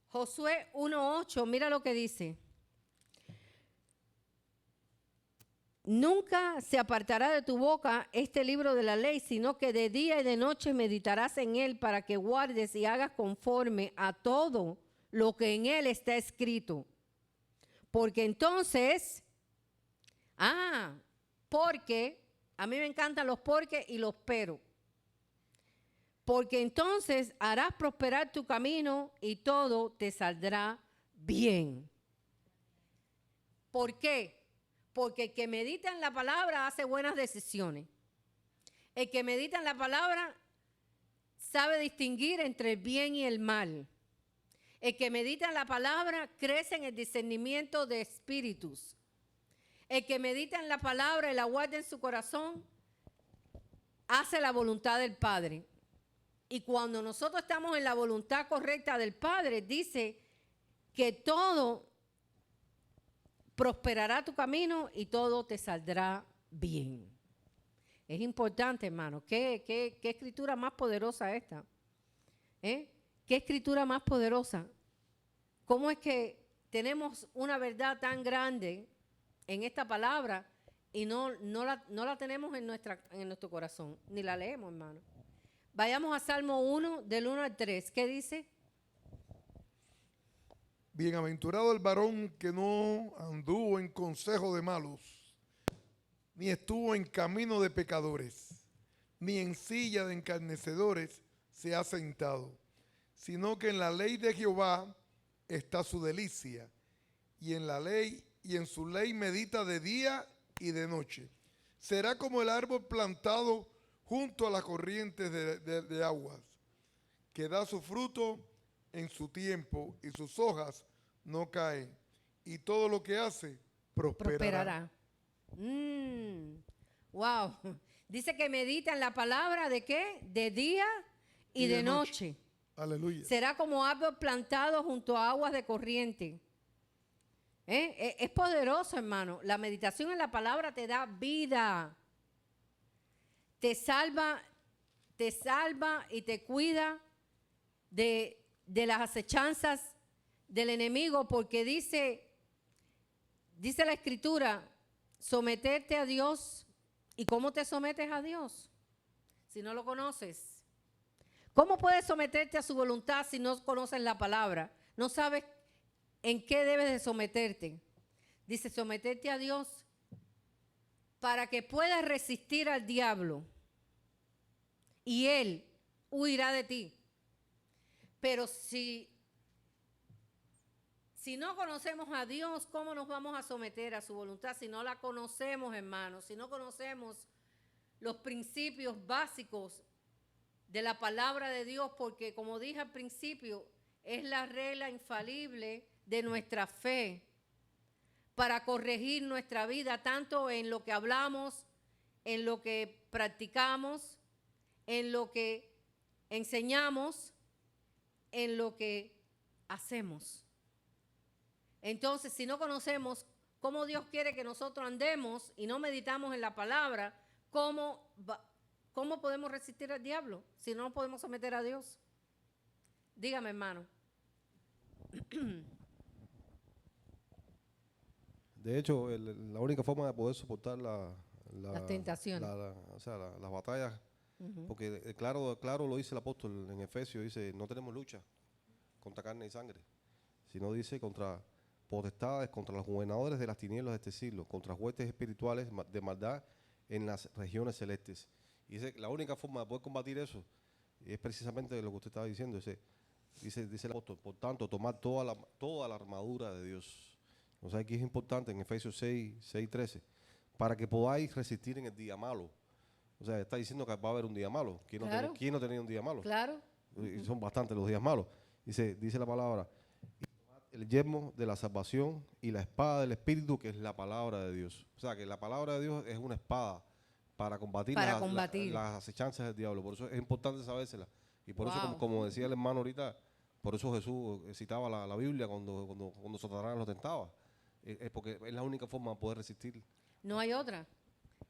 Josué 1:8. Mira lo que dice. Nunca se apartará de tu boca este libro de la ley, sino que de día y de noche meditarás en él para que guardes y hagas conforme a todo lo que en él está escrito. Porque entonces, porque, a mí me encantan los porque y los pero. Porque entonces harás prosperar tu camino y todo te saldrá bien. ¿Por qué? Porque el que medita en la palabra hace buenas decisiones. El que medita en la palabra sabe distinguir entre el bien y el mal. El que medita en la palabra crece en el discernimiento de espíritus. El que medita en la palabra y la guarda en su corazón hace la voluntad del Padre. Y cuando nosotros estamos en la voluntad correcta del Padre, dice que todo prosperará tu camino y todo te saldrá bien. Es importante, hermano. ¿Qué escritura más poderosa esta? ¿Qué escritura más poderosa? ¿Cómo es que tenemos una verdad tan grande en esta palabra y no la tenemos en nuestro corazón? Ni la leemos, hermano. Vayamos a Salmo 1, del 1 al 3. ¿Qué dice? Bienaventurado el varón que no anduvo en consejo de malos, ni estuvo en camino de pecadores, ni en silla de escarnecedores se ha sentado, sino que en la ley de Jehová está su delicia, y en su ley medita de día y de noche. Será como el árbol plantado junto a las corrientes de aguas, que da su fruto en su tiempo y sus hojas no caen, y todo lo que hace prosperará. Wow. Dice que medita en la palabra ¿de qué? De día y de noche. Aleluya. Será como árbol plantado junto a aguas de corriente. Es poderoso, hermano. La meditación en la palabra te da vida. Te salva y te cuida de las acechanzas del enemigo, porque dice la Escritura, someterte a Dios. ¿Y cómo te sometes a Dios? Si no lo conoces. ¿Cómo puedes someterte a su voluntad si no conoces la palabra? No sabes en qué debes de someterte. Dice, someterte a Dios para que puedas resistir al diablo. y él huirá de ti. Pero si no conocemos a Dios, ¿cómo nos vamos a someter a su voluntad? Si no la conocemos, hermanos, si no conocemos los principios básicos de la palabra de Dios, porque como dije al principio, es la regla infalible de nuestra fe para corregir nuestra vida, tanto en lo que hablamos, en lo que practicamos, en lo que enseñamos, en lo que hacemos. Entonces, si no conocemos cómo Dios quiere que nosotros andemos y no meditamos en la palabra, ¿cómo podemos resistir al diablo si no nos podemos someter a Dios? Dígame, hermano. De hecho, la única forma de poder soportar las tentaciones, las batallas, porque claro lo dice el apóstol en Efesios, dice, no tenemos lucha contra carne y sangre, sino dice contra potestades, contra los gobernadores de las tinieblas de este siglo, contra huestes espirituales de maldad en las regiones celestes. Y dice, la única forma de poder combatir eso es precisamente lo que usted estaba diciendo. Dice el apóstol, por tanto, tomar toda la armadura de Dios. O sea, aquí es importante en Efesios 6:13, para que podáis resistir en el día malo. O sea, está diciendo que va a haber un día malo. ¿Quién no tenía un día malo? Claro. Y son bastantes los días malos. Dice la palabra, el yelmo de la salvación y la espada del Espíritu, que es la palabra de Dios. O sea, que la palabra de Dios es una espada para combatir las acechanzas del diablo. Por eso es importante sabérsela. Y por eso, como decía el hermano ahorita, por eso Jesús citaba la Biblia cuando Satanás lo tentaba. Es porque es la única forma de poder resistir. No hay otra.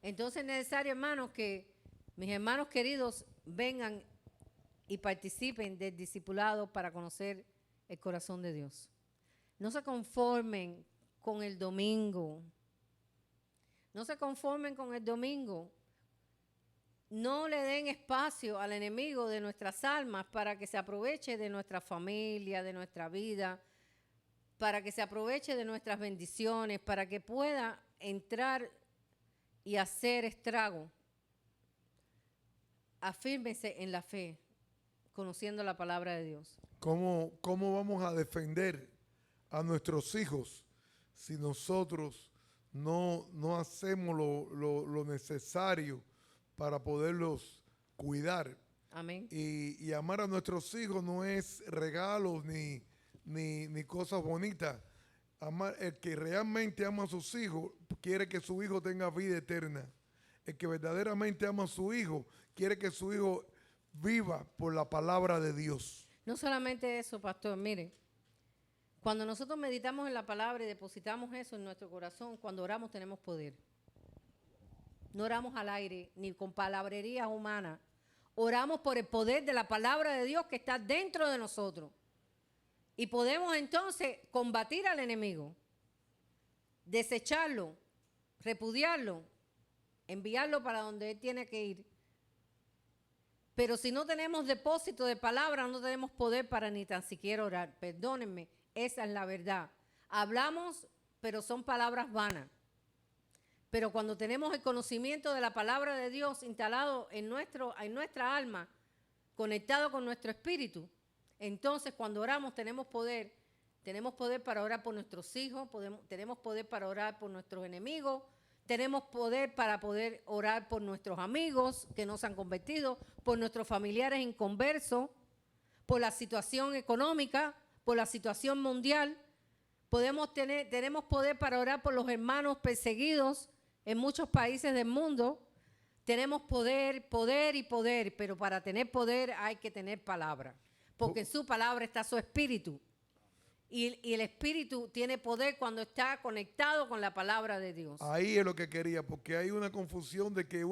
Entonces es necesario, hermanos, que mis hermanos queridos vengan y participen del discipulado para conocer el corazón de Dios. No se conformen con el domingo. No se conformen con el domingo. No le den espacio al enemigo de nuestras almas para que se aproveche de nuestra familia, de nuestra vida, para que se aproveche de nuestras bendiciones, para que pueda entrar y hacer estrago. Afírmense en la fe, conociendo la palabra de Dios. ¿Cómo vamos a defender a nuestros hijos si nosotros no hacemos lo necesario para poderlos cuidar? Amén. Y amar a nuestros hijos no es regalos ni cosas bonitas. El que realmente ama a sus hijos quiere que su hijo tenga vida eterna. El que verdaderamente ama a su hijo quiere que su hijo viva por la palabra de Dios. No solamente eso, pastor, mire, cuando nosotros meditamos en la palabra y depositamos eso en nuestro corazón, cuando oramos tenemos poder. No oramos al aire ni con palabrerías humanas. Oramos por el poder de la palabra de Dios que está dentro de nosotros. Y podemos entonces combatir al enemigo, desecharlo, repudiarlo, enviarlo para donde él tiene que ir. Pero si no tenemos depósito de palabra, no tenemos poder para ni tan siquiera orar. Perdónenme, esa es la verdad. Hablamos, pero son palabras vanas. Pero cuando tenemos el conocimiento de la palabra de Dios instalado en nuestra alma, conectado con nuestro espíritu, entonces cuando oramos tenemos poder para orar por nuestros hijos, tenemos poder para orar por nuestros enemigos, tenemos poder para poder orar por nuestros amigos que no se han convertido, por nuestros familiares inconversos, por la situación económica, por la situación mundial. Tenemos poder para orar por los hermanos perseguidos en muchos países del mundo. Tenemos poder, pero para tener poder hay que tener palabra, porque en su palabra está su espíritu. Y el espíritu tiene poder cuando está conectado con la palabra de Dios. Ahí es lo que quería, porque hay una confusión de que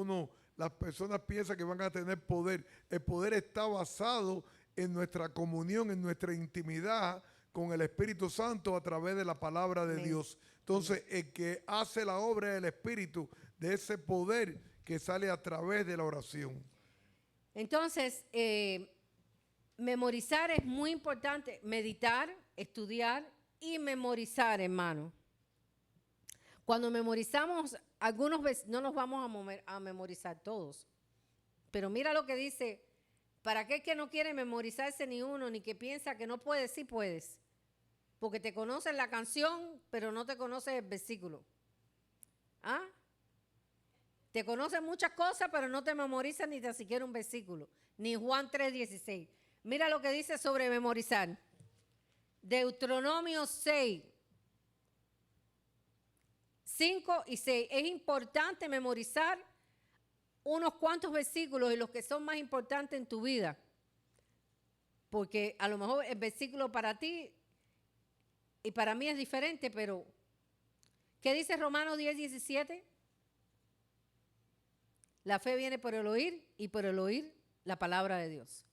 las personas piensan que van a tener poder. El poder está basado en nuestra comunión, en nuestra intimidad con el Espíritu Santo a través de la palabra de Dios. Entonces, el que hace la obra del Espíritu, de ese poder que sale a través de la oración. Entonces, memorizar es muy importante. Meditar, estudiar y memorizar, hermano. Cuando memorizamos, algunos no nos vamos a memorizar todos, Pero mira lo que dice, para aquel que no quiere memorizarse ni uno, ni que piensa que no puedes, sí puedes. Porque te conoces la canción, pero no te conoces el versículo. ¿Ah? Te conoces muchas cosas, pero no te memorizas ni tan siquiera un versículo. Ni Juan 3:16. Mira lo que dice sobre memorizar. Deuteronomio 6, 5 y 6. Es importante memorizar unos cuantos versículos y los que son más importantes en tu vida. Porque a lo mejor el versículo para ti y para mí es diferente, pero ¿qué dice Romanos 10:17? La fe viene por el oír y por el oír la palabra de Dios.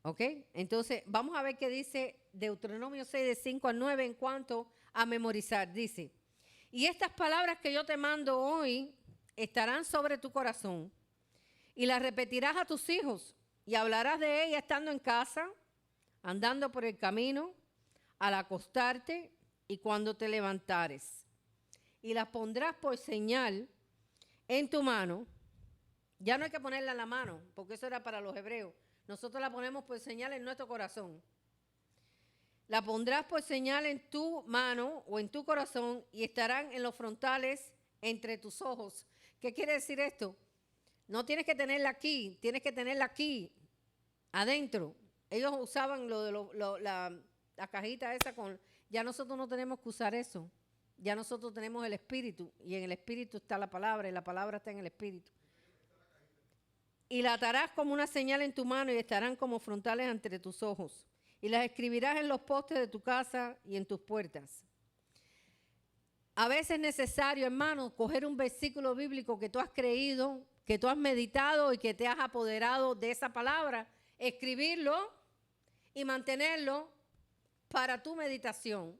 ¿Ok? Entonces, vamos a ver qué dice Deuteronomio 6, de 5 al 9 en cuanto a memorizar. Dice, y estas palabras que yo te mando hoy estarán sobre tu corazón y las repetirás a tus hijos y hablarás de ellas estando en casa, andando por el camino, al acostarte y cuando te levantares. Y las pondrás por señal en tu mano. Ya no hay que ponerla en la mano, porque eso era para los hebreos. Nosotros la ponemos por señal en nuestro corazón. La pondrás por señal en tu mano o en tu corazón y estarán en los frontales entre tus ojos. ¿Qué quiere decir esto? No tienes que tenerla aquí, tienes que tenerla aquí, adentro. Ellos usaban la cajita esa con... Ya nosotros no tenemos que usar eso. Ya nosotros tenemos el Espíritu y en el Espíritu está la palabra y la palabra está en el Espíritu. Y la atarás como una señal en tu mano y estarán como frontales entre tus ojos. Y las escribirás en los postes de tu casa y en tus puertas. A veces es necesario, hermano, coger un versículo bíblico que tú has creído, que tú has meditado y que te has apoderado de esa palabra, escribirlo y mantenerlo para tu meditación,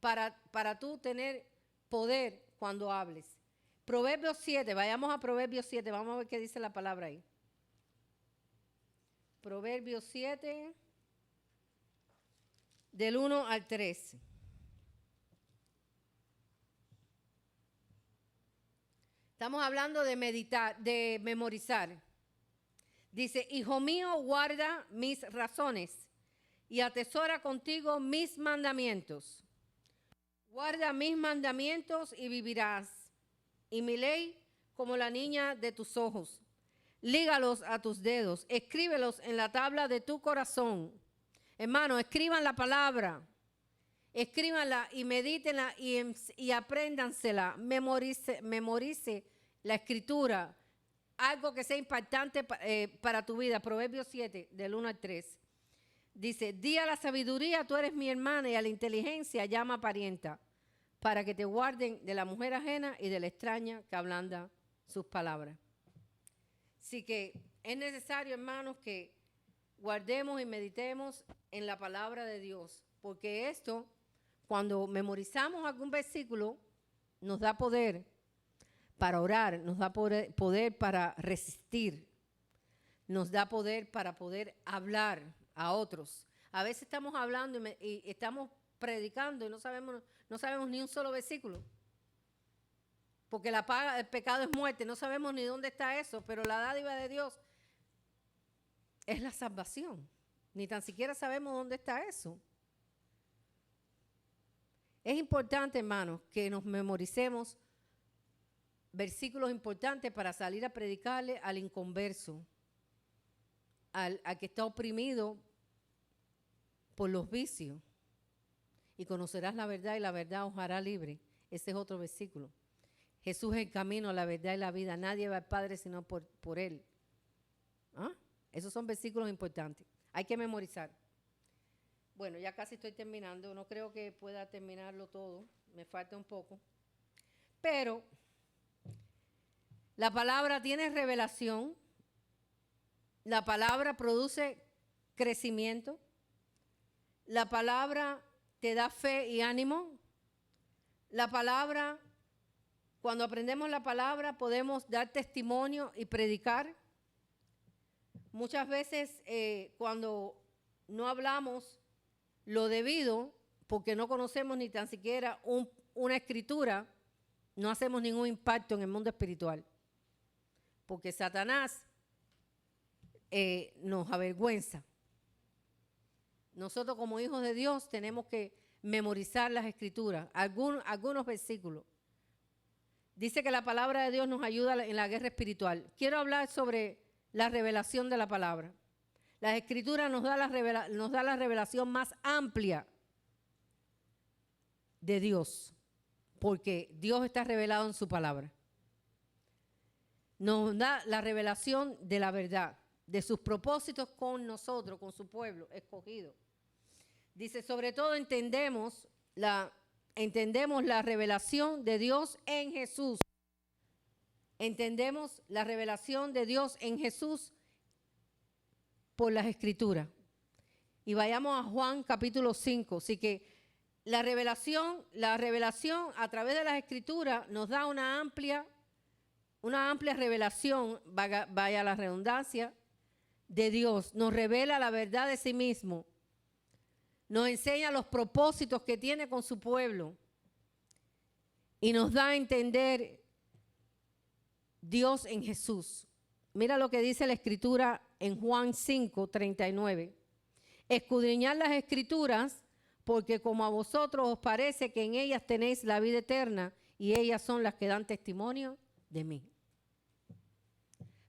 para tú tener poder cuando hables. Proverbios 7, vayamos a Proverbios 7, vamos a ver qué dice la palabra ahí. Proverbios 7, del 1 al 13. Estamos hablando de meditar, de memorizar. Dice, hijo mío, guarda mis razones y atesora contigo mis mandamientos. Guarda mis mandamientos y vivirás. Y mi ley como la niña de tus ojos. Lígalos a tus dedos, escríbelos en la tabla de tu corazón. Hermano, escriban la palabra, escríbanla y medítenla y apréndansela. Memorice la escritura, algo que sea impactante para tu vida. Proverbios 7, del 1 al 3. Dice, di a la sabiduría, tú eres mi hermana, y a la inteligencia llama parienta, para que te guarden de la mujer ajena y de la extraña que ablanda sus palabras. Así que es necesario, hermanos, que guardemos y meditemos en la palabra de Dios, porque esto, cuando memorizamos algún versículo, nos da poder para orar, nos da poder para resistir, nos da poder para poder hablar a otros. A veces estamos hablando y estamos predicando y no sabemos ni un solo versículo. Porque la paga del pecado es muerte, no sabemos ni dónde está eso, pero la dádiva de Dios es la salvación. Ni tan siquiera sabemos dónde está eso. Es importante, hermanos, que nos memoricemos versículos importantes para salir a predicarle al inconverso, al que está oprimido por los vicios. Y conocerás la verdad y la verdad os hará libre. Ese es otro versículo. Jesús es el camino, la verdad y la vida. Nadie va al Padre sino por Él. ¿Ah? Esos son versículos importantes. Hay que memorizar. Bueno, ya casi estoy terminando. No creo que pueda terminarlo todo. Me falta un poco. Pero la palabra tiene revelación. La palabra produce crecimiento. La palabra te da fe y ánimo. La palabra, cuando aprendemos la palabra, podemos dar testimonio y predicar. Muchas veces cuando no hablamos lo debido, porque no conocemos ni tan siquiera una escritura, no hacemos ningún impacto en el mundo espiritual. porque Satanás nos avergüenza. Nosotros como hijos de Dios tenemos que memorizar las Escrituras, algunos versículos. Dice que la palabra de Dios nos ayuda en la guerra espiritual. Quiero hablar sobre la revelación de la palabra. Las Escrituras nos da la revelación más amplia de Dios, porque Dios está revelado en su palabra. Nos da la revelación de la verdad, de sus propósitos con nosotros, con su pueblo escogido. Dice, sobre todo entendemos la revelación de Dios en Jesús. Entendemos la revelación de Dios en Jesús por las Escrituras. Y vayamos a Juan capítulo 5. Así que la revelación a través de las Escrituras nos da una amplia revelación, vaya la redundancia, de Dios. Nos revela la verdad de sí mismo. Nos enseña los propósitos que tiene con su pueblo. Y nos da a entender Dios en Jesús. Mira lo que dice la Escritura en Juan 5, 39. Escudriñad las Escrituras, porque como a vosotros os parece que en ellas tenéis la vida eterna, y ellas son las que dan testimonio de mí.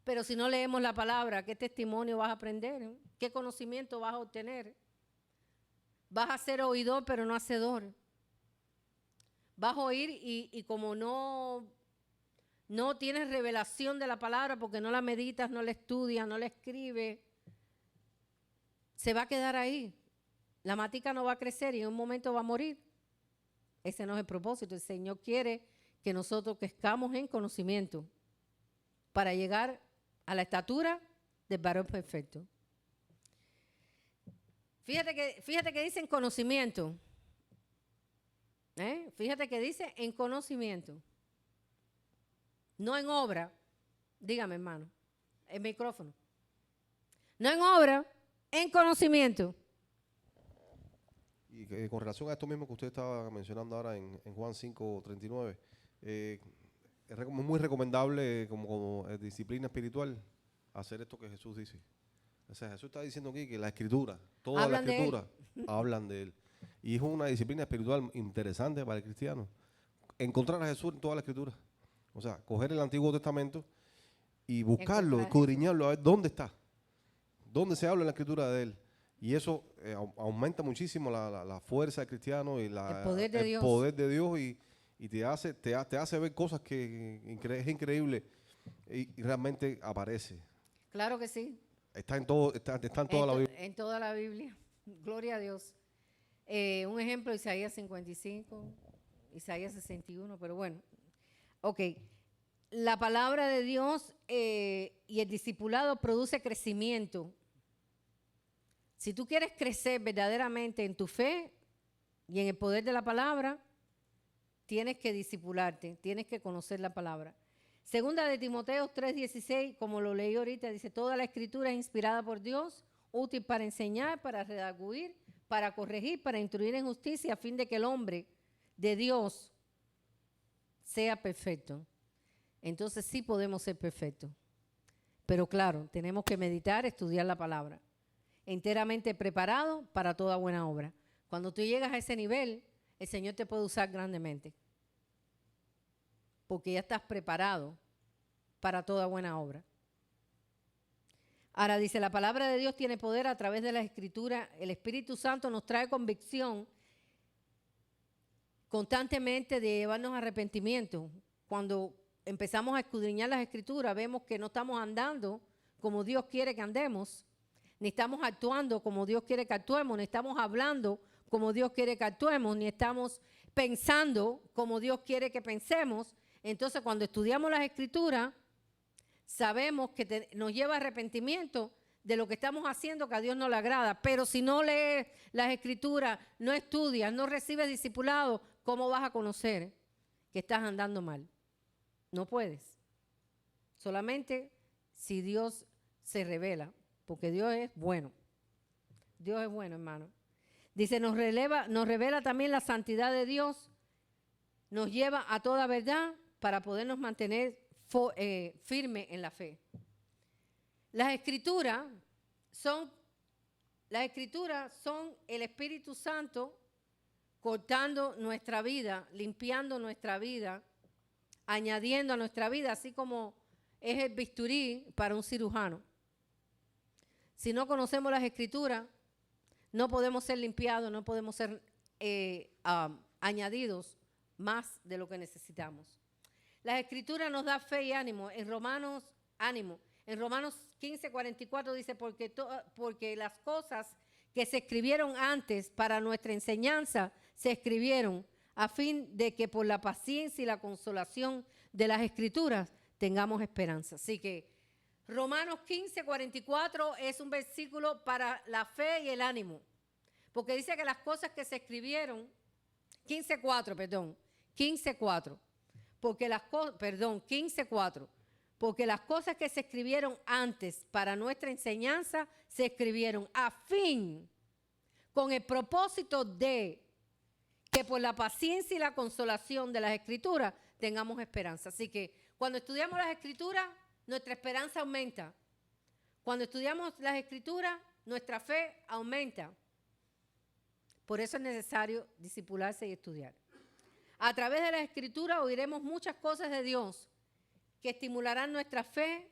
Pero si no leemos la palabra, ¿qué testimonio vas a aprender? ¿Qué conocimiento vas a obtener? Vas a ser oidor, pero no hacedor. Vas a oír y como no tienes revelación de la palabra, porque no la meditas, no la estudias, no la escribes, se va a quedar ahí. La matica no va a crecer y en un momento va a morir. Ese no es el propósito. El Señor quiere que nosotros crezcamos en conocimiento para llegar a la estatura del varón perfecto. Fíjate que dice en conocimiento. Fíjate que dice en conocimiento. No en obra. Dígame, hermano. El micrófono. No en obra, en conocimiento. Y con relación a esto mismo que usted estaba mencionando ahora en Juan 5, 39, es muy recomendable como disciplina espiritual hacer esto que Jesús dice. O sea, Jesús está diciendo aquí que la Escritura, toda la Escritura, hablan de Él. Y es una disciplina espiritual interesante para el cristiano. Encontrar a Jesús en toda la Escritura. O sea, coger el Antiguo Testamento y buscarlo, escudriñarlo, a ver dónde está. Dónde se habla en la Escritura de Él. Y eso aumenta muchísimo la fuerza del cristiano y el poder de Dios y te hace ver cosas que es increíble y realmente aparece. Claro que sí. Está en toda la Biblia. En toda la Biblia. Gloria a Dios. Un ejemplo, Isaías 55, Isaías 61, pero bueno. Ok. La palabra de Dios y el discipulado produce crecimiento. Si tú quieres crecer verdaderamente en tu fe y en el poder de la palabra, tienes que discipularte, tienes que conocer la palabra. Segunda de Timoteo 3:16, como lo leí ahorita, dice, toda la Escritura es inspirada por Dios, útil para enseñar, para redarguir, para corregir, para instruir en justicia, a fin de que el hombre de Dios sea perfecto. Entonces sí podemos ser perfectos. Pero claro, tenemos que meditar, estudiar la palabra. Enteramente preparado para toda buena obra. Cuando tú llegas a ese nivel, el Señor te puede usar grandemente. Porque ya estás preparado para toda buena obra. Ahora dice, la palabra de Dios tiene poder a través de la Escritura. El Espíritu Santo nos trae convicción constantemente de llevarnos a arrepentimiento. Cuando empezamos a escudriñar las Escrituras, vemos que no estamos andando como Dios quiere que andemos, ni estamos actuando como Dios quiere que actuemos, ni estamos hablando como Dios quiere que actuemos, ni estamos pensando como Dios quiere que pensemos. Entonces, cuando estudiamos las Escrituras, sabemos que nos lleva a arrepentimiento de lo que estamos haciendo que a Dios no le agrada. Pero si no lees las Escrituras, no estudias, no recibes discipulado, ¿cómo vas a conocer que estás andando mal? No puedes. Solamente si Dios se revela, porque Dios es bueno. Dios es bueno, hermano. Dice, nos revela también la santidad de Dios, nos lleva a toda verdad para podernos mantener firme en la fe. Las escrituras son el Espíritu Santo cortando nuestra vida, limpiando nuestra vida, añadiendo a nuestra vida, así como es el bisturí para un cirujano. Si no conocemos las escrituras, no podemos ser limpiados, no podemos ser añadidos más de lo que necesitamos. Las escrituras nos da fe y ánimo. En Romanos 15:44 dice, porque las cosas que se escribieron antes para nuestra enseñanza se escribieron a fin de que por la paciencia y la consolación de las escrituras tengamos esperanza. Así que Romanos 15:44 es un versículo para la fe y el ánimo, porque dice que las cosas que se escribieron, 15:4, porque las cosas que se escribieron antes para nuestra enseñanza se escribieron a fin, con el propósito de que por la paciencia y la consolación de las escrituras tengamos esperanza. Así que cuando estudiamos las escrituras, nuestra esperanza aumenta. Cuando estudiamos las escrituras, nuestra fe aumenta. Por eso es necesario discipularse y estudiar. A través de las escrituras oiremos muchas cosas de Dios que estimularán nuestra fe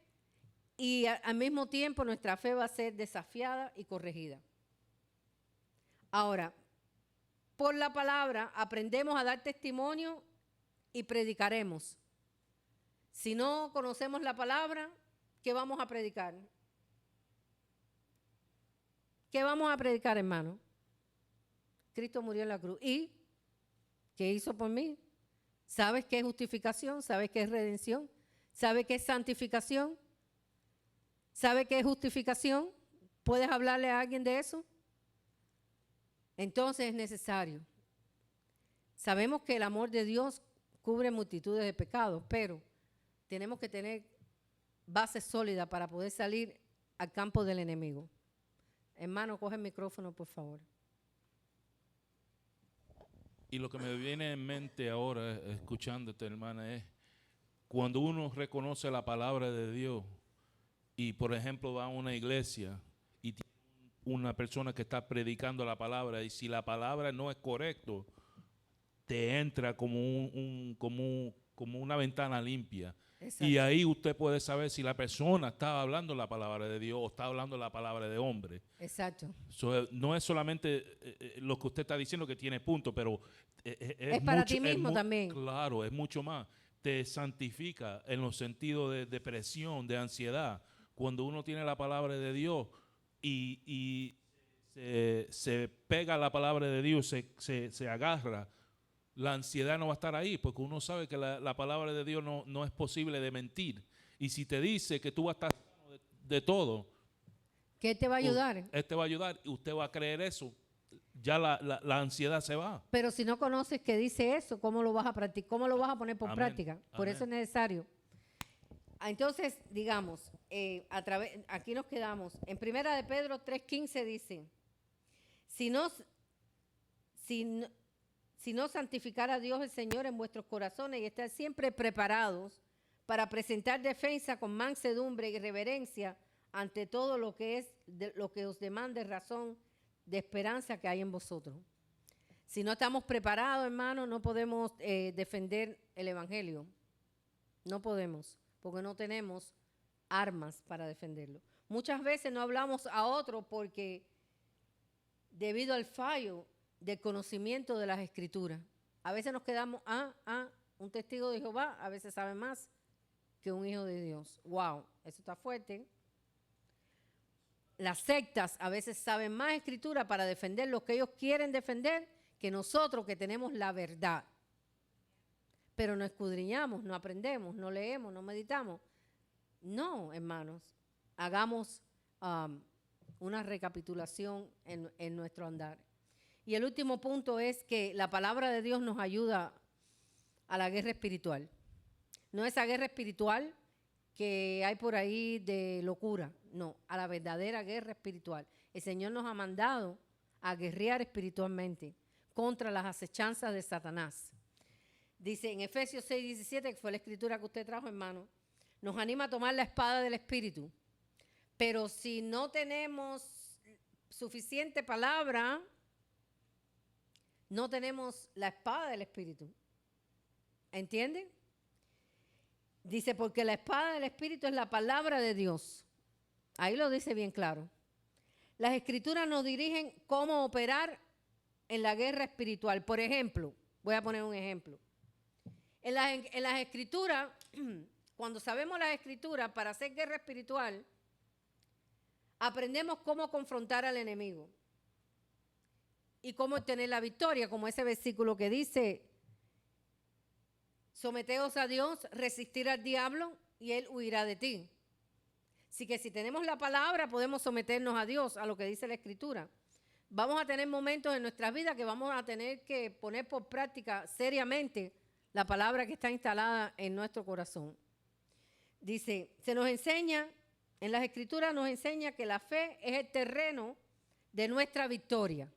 y al mismo tiempo nuestra fe va a ser desafiada y corregida. Ahora, por la palabra aprendemos a dar testimonio y predicaremos. Si no conocemos la palabra, ¿qué vamos a predicar? ¿Qué vamos a predicar, hermano? Cristo murió en la cruz. ¿Y qué hizo por mí? ¿Sabes qué es justificación? ¿Sabes qué es redención? ¿Sabes qué es santificación? ¿Sabes qué es justificación? ¿Puedes hablarle a alguien de eso? Entonces es necesario. Sabemos que el amor de Dios cubre multitudes de pecados, pero tenemos que tener base sólida para poder salir al campo del enemigo. Hermano, coge el micrófono, por favor. Y lo que me viene en mente ahora, escuchándote, hermana, es cuando uno reconoce la palabra de Dios y, por ejemplo, va a una iglesia y tiene una persona que está predicando la palabra y si la palabra no es correcto, te entra como una ventana limpia. Exacto. Y ahí usted puede saber si la persona está hablando la palabra de Dios o está hablando la palabra de hombre. Exacto. No es solamente lo que usted está diciendo que tiene punto, pero es para ti mismo también. Claro, es mucho más. Te santifica en los sentidos de depresión, de ansiedad. Cuando uno tiene la palabra de Dios y se pega a la palabra de Dios, se agarra, la ansiedad no va a estar ahí, porque uno sabe que la palabra de Dios no es posible de mentir. Y si te dice que tú vas a estar de todo, ¿qué te va a ayudar? Él te va a ayudar y usted va a creer eso. Ya la ansiedad se va. Pero si no conoces que dice eso, ¿cómo lo vas a practicar? ¿Cómo lo vas a poner por práctica? Por eso es necesario. Entonces, digamos, aquí nos quedamos. En 1 de Pedro 3:15 dice, si no santificar a Dios el Señor en vuestros corazones y estar siempre preparados para presentar defensa con mansedumbre y reverencia ante todo lo que os demande razón de esperanza que hay en vosotros. Si no estamos preparados, hermano, no podemos defender el Evangelio. No podemos, porque no tenemos armas para defenderlo. Muchas veces no hablamos a otro porque debido al fallo del conocimiento de las Escrituras. A veces nos quedamos, un testigo de Jehová a veces sabe más que un hijo de Dios. Wow, eso está fuerte. Las sectas a veces saben más Escritura para defender lo que ellos quieren defender que nosotros que tenemos la verdad. Pero no escudriñamos, no aprendemos, no leemos, no meditamos. No, hermanos, hagamos una recapitulación en nuestro andar. Y el último punto es que la palabra de Dios nos ayuda a la guerra espiritual. No esa guerra espiritual que hay por ahí de locura, no, a la verdadera guerra espiritual. El Señor nos ha mandado a guerrear espiritualmente contra las acechanzas de Satanás. Dice en Efesios 6:17, que fue la escritura que usted trajo, hermano, nos anima a tomar la espada del Espíritu. Pero si no tenemos suficiente palabra, no tenemos la espada del Espíritu. ¿Entienden? Dice, porque la espada del Espíritu es la palabra de Dios. Ahí lo dice bien claro. Las Escrituras nos dirigen cómo operar en la guerra espiritual. Por ejemplo, voy a poner un ejemplo. En las Escrituras, cuando sabemos las Escrituras para hacer guerra espiritual, aprendemos cómo confrontar al enemigo y cómo obtener la victoria, como ese versículo que dice, someteos a Dios, resistir al diablo y él huirá de ti. Así que si tenemos la palabra, podemos someternos a Dios, a lo que dice la Escritura. Vamos a tener momentos en nuestras vidas que vamos a tener que poner por práctica seriamente la palabra que está instalada en nuestro corazón. Dice, se nos enseña, en las Escrituras nos enseña que la fe es el terreno de nuestra victoria.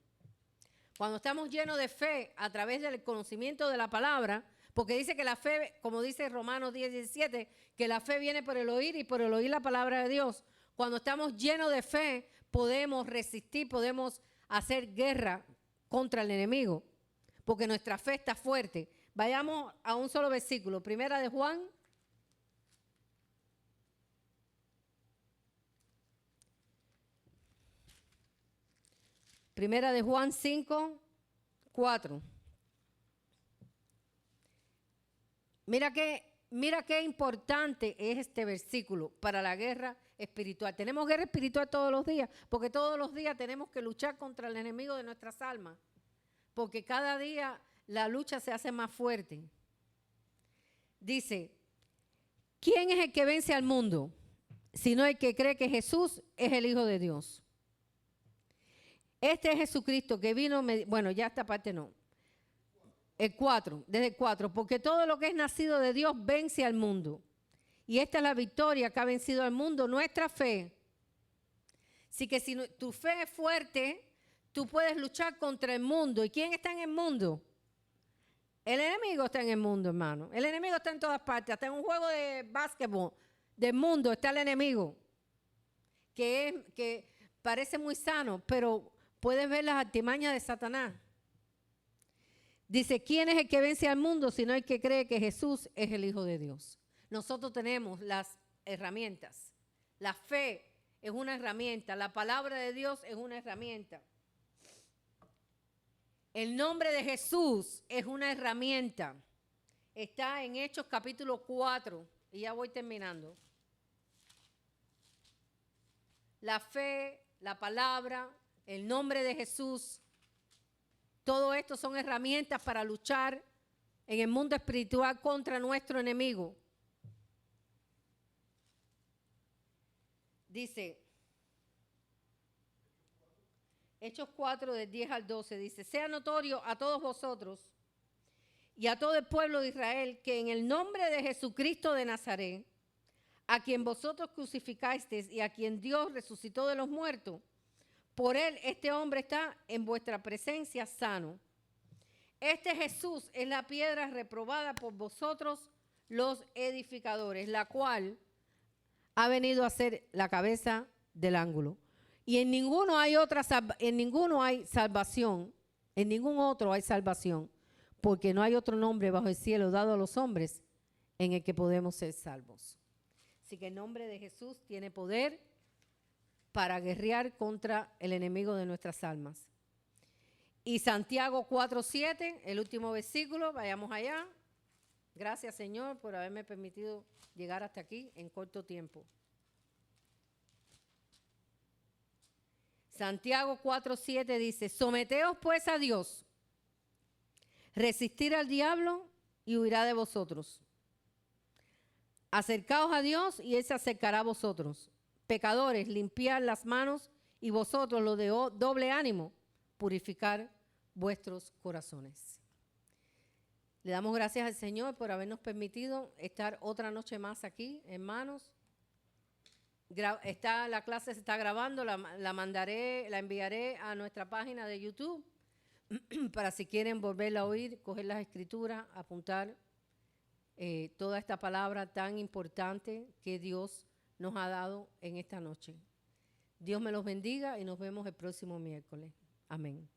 Cuando estamos llenos de fe a través del conocimiento de la palabra, porque dice que la fe, como dice Romanos 10:17, que la fe viene por el oír y por el oír la palabra de Dios. Cuando estamos llenos de fe, podemos resistir, podemos hacer guerra contra el enemigo, porque nuestra fe está fuerte. Vayamos a un solo versículo, Primera de Juan. Primera de Juan 5:4. Mira qué importante es este versículo para la guerra espiritual. Tenemos guerra espiritual todos los días, porque todos los días tenemos que luchar contra el enemigo de nuestras almas, porque cada día la lucha se hace más fuerte. Dice, ¿quién es el que vence al mundo? Sino el que cree que Jesús es el Hijo de Dios. Este es Jesucristo que vino, bueno, ya esta parte no. El 4, desde el 4, porque todo lo que es nacido de Dios vence al mundo. Y esta es la victoria que ha vencido al mundo, nuestra fe. Así que si tu fe es fuerte, tú puedes luchar contra el mundo. ¿Y quién está en el mundo? El enemigo está en el mundo, hermano. El enemigo está en todas partes. Hasta en un juego de básquetbol del mundo está el enemigo. Que parece muy sano, pero puedes ver las artimañas de Satanás. Dice, ¿quién es el que vence al mundo sino el que cree que Jesús es el Hijo de Dios? Nosotros tenemos las herramientas. La fe es una herramienta. La palabra de Dios es una herramienta. El nombre de Jesús es una herramienta. Está en Hechos capítulo 4. Y ya voy terminando. La fe, la palabra, el nombre de Jesús. Todo esto son herramientas para luchar en el mundo espiritual contra nuestro enemigo. Dice, Hechos 4, del 10 al 12, dice, sea notorio a todos vosotros y a todo el pueblo de Israel que en el nombre de Jesucristo de Nazaret, a quien vosotros crucificasteis y a quien Dios resucitó de los muertos, por él este hombre está en vuestra presencia sano. Este Jesús es la piedra reprobada por vosotros los edificadores, la cual ha venido a ser la cabeza del ángulo. Y en ninguno hay salvación, en ningún otro hay salvación, porque no hay otro nombre bajo el cielo dado a los hombres en el que podemos ser salvos. Así que el nombre de Jesús tiene poder para guerrear contra el enemigo de nuestras almas. Y Santiago 4:7, el último versículo, vayamos allá. Gracias, Señor, por haberme permitido llegar hasta aquí en corto tiempo. Santiago 4:7 dice, someteos pues a Dios, resistir al diablo y huirá de vosotros. Acercaos a Dios y Él se acercará a vosotros. Pecadores, limpiad las manos y vosotros, los de doble ánimo, purificar vuestros corazones. Le damos gracias al Señor por habernos permitido estar otra noche más aquí, hermanos. La clase se está grabando, la enviaré a nuestra página de YouTube para si quieren volverla a oír, coger las escrituras, apuntar toda esta palabra tan importante que Dios nos ha dado en esta noche. Dios me los bendiga y nos vemos el próximo miércoles. Amén.